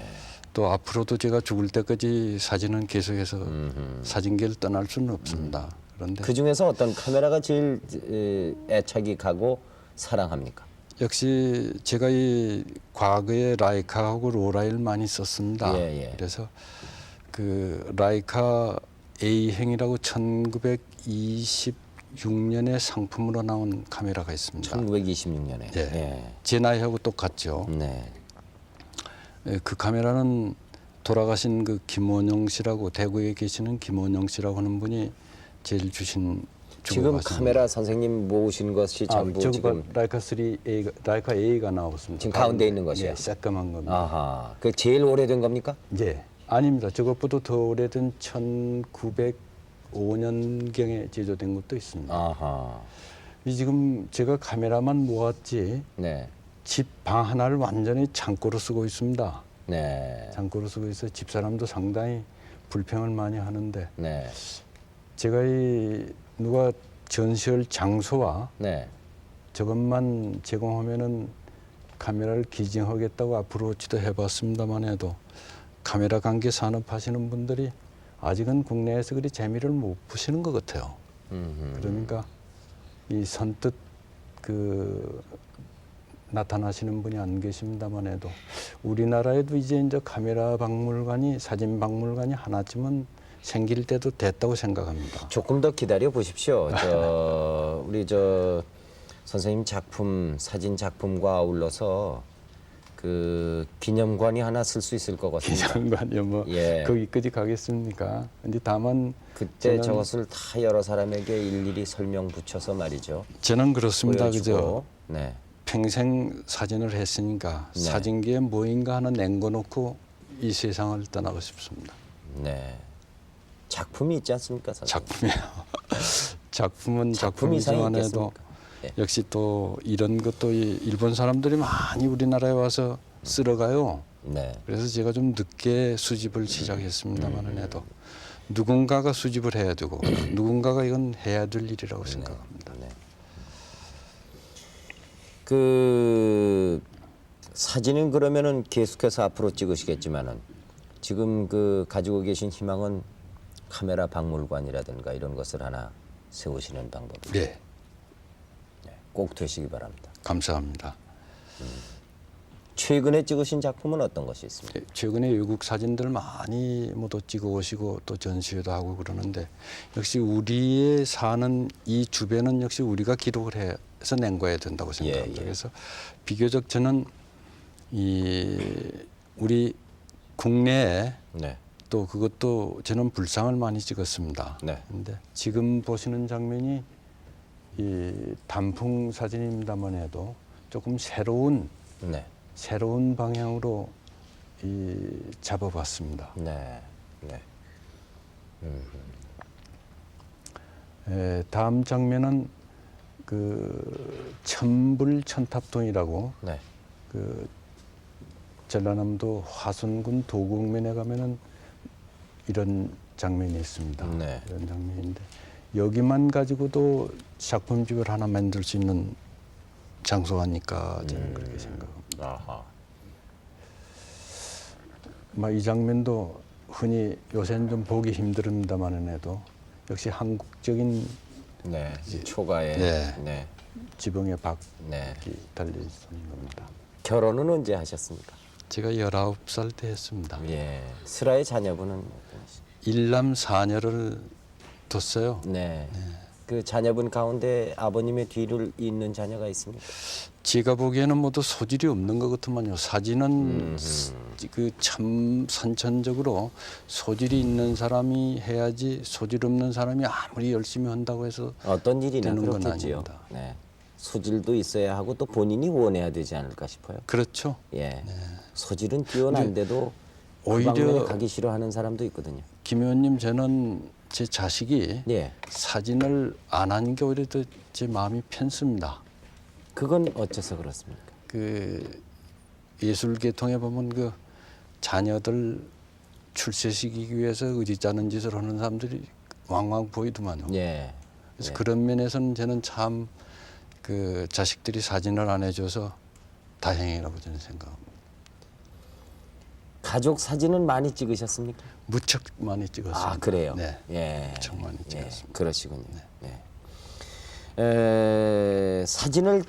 Speaker 2: 또 앞으로도 제가 죽을 때까지 사진은 계속해서 사진계를 떠날 수는 없습니다. 그런데
Speaker 1: 그 중에서 어떤 카메라가 제일 애착이 가고 사랑합니까?
Speaker 2: 역시 제가 이 과거에 라이카하고 로라이를 많이 썼습니다.
Speaker 1: 예, 예.
Speaker 2: 그래서 그 라이카 A행이라고 1926년에 상품으로 나온 카메라가 있습니다.
Speaker 1: 1926년에.
Speaker 2: 예. 제 나이하고 똑같죠.
Speaker 1: 네.
Speaker 2: 예, 그 카메라는 돌아가신 그 김원영 씨라고 대구에 계시는 김원영 씨라고 하는 분이 제일 주신
Speaker 1: 지금
Speaker 2: 가십니다.
Speaker 1: 카메라 선생님 모으신 것이 전부
Speaker 2: 저거
Speaker 1: 지금
Speaker 2: 라이카 3A, 라이카 A가 나왔습니다.
Speaker 1: 지금 가운데 있는 것이요?
Speaker 2: 예, 새까만 겁니다.
Speaker 1: 아하. 그 제일 오래된 겁니까?
Speaker 2: 예, 아닙니다. 저것보다 더 오래된 1905년경에 제조된 것도 있습니다.
Speaker 1: 아하.
Speaker 2: 이 지금 제가 카메라만 모았지
Speaker 1: 네.
Speaker 2: 집 방 하나를 완전히 창고로 쓰고 있습니다.
Speaker 1: 네.
Speaker 2: 창고로 쓰고 있어 집사람도 상당히 불평을 많이 하는데
Speaker 1: 네.
Speaker 2: 제가 이 누가 전시할 장소와
Speaker 1: 네.
Speaker 2: 저것만 제공하면은 카메라를 기증하겠다고 앞으로 지도해봤습니다만 해도 카메라 관계 산업 하시는 분들이 아직은 국내에서 그리 재미를 못 보시는 것 같아요. 그러니까 이 선뜻 그 나타나시는 분이 안 계십니다만 해도 우리나라에도 이제 카메라 박물관이 사진 박물관이 하나쯤은 생길 때도 됐다고 생각합니다.
Speaker 1: 조금 더 기다려 보십시오. 우리 선생님 작품 사진 작품과 아울러서 그 기념관이 하나 쓸 수 있을 것 같습니다.
Speaker 2: 기념관이요, 뭐
Speaker 1: 예.
Speaker 2: 거기까지 가겠습니까? 근데 다만
Speaker 1: 그때
Speaker 2: 저는-
Speaker 1: 저것을 다 여러 사람에게 일일이 설명 붙여서 말이죠.
Speaker 2: 저는 그렇습니다. 그죠?
Speaker 1: 보여주고. 네.
Speaker 2: 평생 사진을 했으니까
Speaker 1: 네.
Speaker 2: 사진기에 뭐인가 하나 남겨놓고 이 세상을 떠나고 싶습니다.
Speaker 1: 네. 작품이 있지 않습니까, 선생님?
Speaker 2: 작품이에요. 작품은
Speaker 1: 작품 이상이
Speaker 2: 작품이지만 해도
Speaker 1: 있겠습니까? 예.
Speaker 2: 역시 또 이런 것도 이 일본 사람들이 많이 우리나라에 와서 쓸어가요.
Speaker 1: 네.
Speaker 2: 그래서 제가 좀 늦게 수집을 시작했습니다만은 해도 누군가가 수집을 해야 되고 누군가가 이건 해야 될 일이라고 생각합니다.
Speaker 1: 네. 그 사진은 그러면은 계속해서 앞으로 찍으시겠지만은 지금 그 가지고 계신 희망은 카메라 박물관이라든가 이런 것을 하나 세우시는 방법입니다.
Speaker 2: 네,
Speaker 1: 꼭 되시기 바랍니다.
Speaker 2: 감사합니다.
Speaker 1: 최근에 찍으신 작품은 어떤 것이 있습니까?
Speaker 2: 최근에 외국 사진들 많이 모두 찍어 오시고 또 전시회도 하고 그러는데 역시 우리의 사는 이 주변은 역시 우리가 기록을 해서 낸 거야 된다고 생각합니다.
Speaker 1: 예.
Speaker 2: 그래서 비교적 저는 이 우리 국내에
Speaker 1: 네.
Speaker 2: 또 그것도 저는 불상을 많이 찍었습니다.
Speaker 1: 네.
Speaker 2: 근데 지금 보시는 장면이 이 단풍 사진입니다만 해도 조금 새로운 방향으로 이 잡아봤습니다.
Speaker 1: 네. 네.
Speaker 2: 다음 장면은 그 천불천탑동이라고
Speaker 1: 네.
Speaker 2: 그 전라남도 화순군 도곡면에 가면은 이런 장면이 있습니다.
Speaker 1: 네.
Speaker 2: 이런 장면인데 여기만 가지고도 작품집을 하나 만들 수 있는 장소가 아닐까 저는 그렇게 생각합니다.
Speaker 1: 아하.
Speaker 2: 이 장면도 흔히 요새는 좀 보기 힘듭니다만은 해도 역시 한국적인
Speaker 1: 네. 초가에.
Speaker 2: 네.
Speaker 1: 네.
Speaker 2: 지붕에 박이
Speaker 1: 네.
Speaker 2: 달려 있는 겁니다.
Speaker 1: 결혼은 언제 하셨습니까?
Speaker 2: 제가 19살 때 했습니다.
Speaker 1: 예. 슬아의 자녀분은 어떠십니까?
Speaker 2: 일남 사녀를 뒀어요.
Speaker 1: 네. 그 자녀분 가운데 아버님의 뒤를 잇는 자녀가 있습니까?
Speaker 2: 제가 보기에는 모두 소질이 없는 것 같으면요. 사진은 그 참 선천적으로 소질이 있는 사람이 해야지 소질 없는 사람이 아무리 열심히 한다고 해서
Speaker 1: 어떤 일이나
Speaker 2: 되는 건
Speaker 1: 그렇겠지요.
Speaker 2: 아닙니다.
Speaker 1: 네. 소질도 있어야 하고 또 본인이 원해야 되지 않을까 싶어요.
Speaker 2: 그렇죠.
Speaker 1: 예. 소질은 뛰어난데도 그
Speaker 2: 오히려
Speaker 1: 방면에 가기 싫어하는 사람도 있거든요.
Speaker 2: 김 의원님 저는 제 자식이
Speaker 1: 예.
Speaker 2: 사진을 안 하는 게 오히려 더 제 마음이 편습니다.
Speaker 1: 그건 어째서 그렇습니까?
Speaker 2: 그 예술계통에 보면 그 자녀들 출세시키기 위해서 의지 짜는 짓을 하는 사람들이 왕왕 보이더만요.
Speaker 1: 예.
Speaker 2: 그래서
Speaker 1: 예.
Speaker 2: 그런 면에서는 저는 참 그 자식들이 사진을 안 해줘서 다행이라고 저는 생각합니다.
Speaker 1: 가족 사진은 많이 찍으셨습니까?
Speaker 2: 무척 많이 찍었습니다.
Speaker 1: 아, 그래요?
Speaker 2: 네.
Speaker 1: 예.
Speaker 2: 무척 많이 찍었습니다.
Speaker 1: 그러시군요. 사진을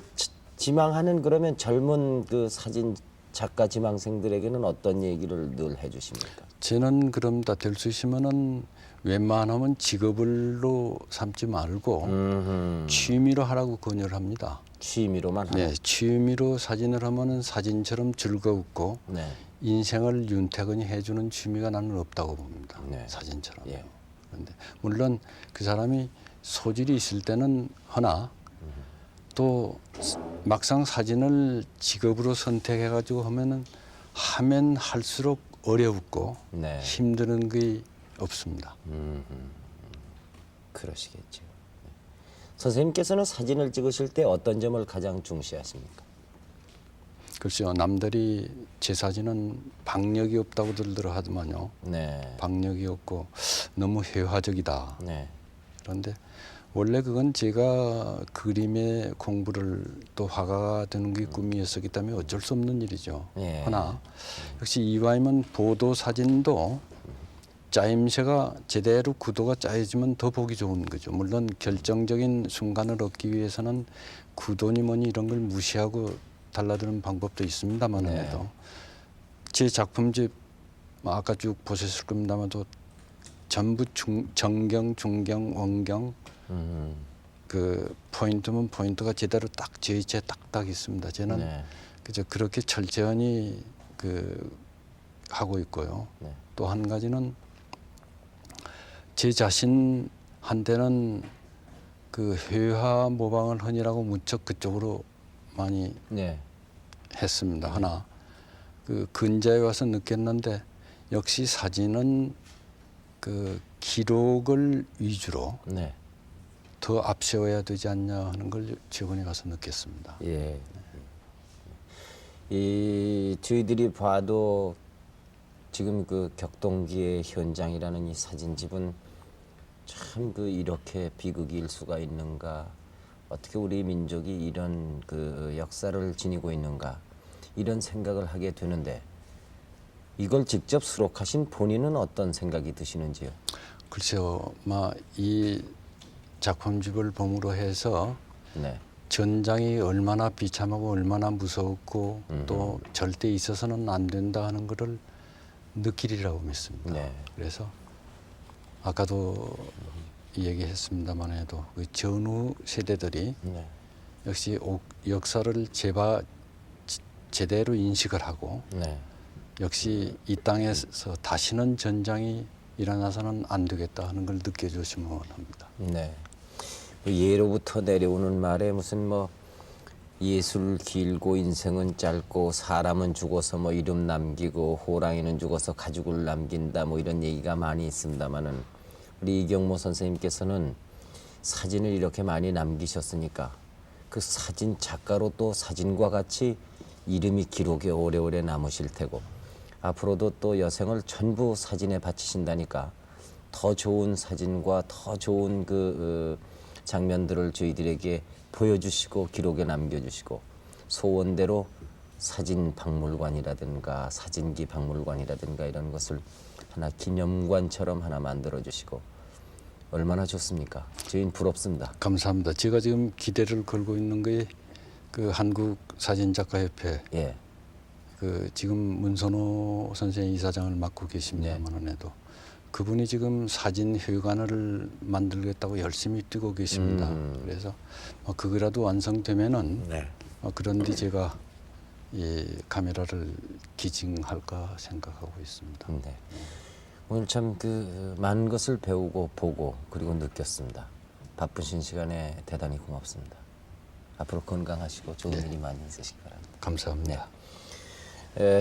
Speaker 1: 지망하는 그러면 젊은 그 사진 작가 지망생들에게는 어떤 얘기를 늘 해주십니까?
Speaker 2: 저는 그럼 다 될 수 있으면은 웬만하면 직업으로 삼지 말고 취미로 하라고 권유를 합니다.
Speaker 1: 취미로만 하는.
Speaker 2: 네, 취미로 사진을 하면은 사진처럼 즐겁고
Speaker 1: 네.
Speaker 2: 인생을 윤택하니 해주는 취미가 나는 없다고 봅니다.
Speaker 1: 네.
Speaker 2: 사진처럼.
Speaker 1: 예.
Speaker 2: 그런데 물론 그 사람이 소질이 있을 때는 하나 또 막상 사진을 직업으로 선택해가지고 하면 할수록 어렵고
Speaker 1: 네.
Speaker 2: 힘드는 게 없습니다.
Speaker 1: 그러시겠죠. 선생님께서는 사진을 찍으실 때 어떤 점을 가장 중시하십니까?
Speaker 2: 글쎄요, 남들이 제 사진은 박력이 없다고들 하더만요.
Speaker 1: 네.
Speaker 2: 박력이 없고 너무 회화적이다.
Speaker 1: 네.
Speaker 2: 그런데 원래 그건 제가 그림의 공부를 또 화가가 되는 게 꿈이었었기 때문에 어쩔 수 없는 일이죠.
Speaker 1: 예.
Speaker 2: 하나 역시 이와이면 보도 사진도 짜임새가 제대로 구도가 짜여지면 더 보기 좋은 거죠. 물론 결정적인 순간을 얻기 위해서는 구도니 뭐니 이런 걸 무시하고 달라드는 방법도 있습니다만
Speaker 1: 네.
Speaker 2: 해도 제 작품집 아까 쭉 보셨을 겁니다만도 전부 정경, 중경, 원경 그 포인트면 포인트가 제대로 딱 제이체 딱딱 있습니다. 저는
Speaker 1: 네.
Speaker 2: 그저 그렇게 철저히 하고 있고요.
Speaker 1: 네.
Speaker 2: 또 한 가지는 제 자신한테는 그 회화 모방을 하느라고 무척 그쪽으로 많이
Speaker 1: 네.
Speaker 2: 했습니다. 하나 그 근자에 와서 느꼈는데 역시 사진은 그 기록을 위주로
Speaker 1: 네.
Speaker 2: 더 앞세워야 되지 않냐 하는 걸 최근에 가서 느꼈습니다.
Speaker 1: 예. 이 저희들이 봐도 지금 그 격동기의 현장이라는 이 사진집은 참 그 이렇게 비극일 수가 있는가, 어떻게 우리 민족이 이런 그 역사를 지니고 있는가, 이런 생각을 하게 되는데, 이걸 직접 수록하신 본인은 어떤 생각이 드시는지요?
Speaker 2: 글쎄요, 이 작품집을 봄으로 해서
Speaker 1: 네.
Speaker 2: 전장이 얼마나 비참하고 얼마나 무서웠고 또 절대 있어서는 안 된다 하는 것을 느끼리라고 믿습니다.
Speaker 1: 네.
Speaker 2: 그래서 아까도 얘기했습니다만 해도 그 전후 세대들이
Speaker 1: 네.
Speaker 2: 역시 역사를 제대로 인식을 하고
Speaker 1: 네.
Speaker 2: 역시 이 땅에서 다시는 전장이 일어나서는 안 되겠다 하는 걸 느껴주시면 합니다.
Speaker 1: 네. 예로부터 내려오는 말에 무슨 뭐 예술 길고 인생은 짧고 사람은 죽어서 뭐 이름 남기고 호랑이는 죽어서 가죽을 남긴다 뭐 이런 얘기가 많이 있습니다만은 우리 이경모 선생님께서는 사진을 이렇게 많이 남기셨으니까 그 사진 작가로 또 사진과 같이 이름이 기록에 오래오래 남으실 테고 앞으로도 또 여생을 전부 사진에 바치신다니까 더 좋은 사진과 더 좋은 그 장면들을 저희들에게 보여주시고 기록에 남겨주시고 소원대로 사진 박물관이라든가 사진기 박물관이라든가 이런 것을 하나 기념관처럼 하나 만들어 주시고 얼마나 좋습니까? 저희는 부럽습니다.
Speaker 2: 감사합니다. 제가 지금 기대를 걸고 있는 게 그 한국 사진작가협회
Speaker 1: 예.
Speaker 2: 그 지금 문선호 선생님 이사장을 맡고 계십니다만 해도 그분이 지금 사진 회관을 만들겠다고 열심히 뛰고 계십니다. 그래서 그거라도 완성되면은
Speaker 1: 네.
Speaker 2: 그런 뒤 제가 이 카메라를 기증할까 생각하고 있습니다.
Speaker 1: 네. 오늘 참 그 많은 것을 배우고 보고 그리고 느꼈습니다. 바쁘신 시간에 대단히 고맙습니다. 앞으로 건강하시고 좋은 일이 많이 있으시기 바랍니다.
Speaker 2: 감사합니다.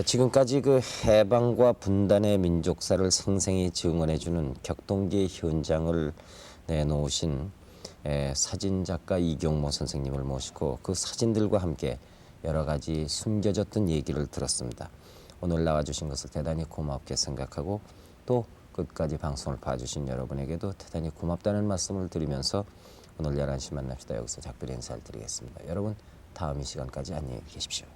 Speaker 1: 지금까지 그 해방과 분단의 민족사를 생생히 증언해주는 격동기의 현장을 내놓으신 사진작가 이경모 선생님을 모시고 그 사진들과 함께 여러 가지 숨겨졌던 얘기를 들었습니다. 오늘 나와주신 것을 대단히 고맙게 생각하고 또 끝까지 방송을 봐주신 여러분에게도 대단히 고맙다는 말씀을 드리면서 오늘 11시 만납시다. 여기서 작별 인사를 드리겠습니다. 여러분 다음 이 시간까지 안녕히 계십시오.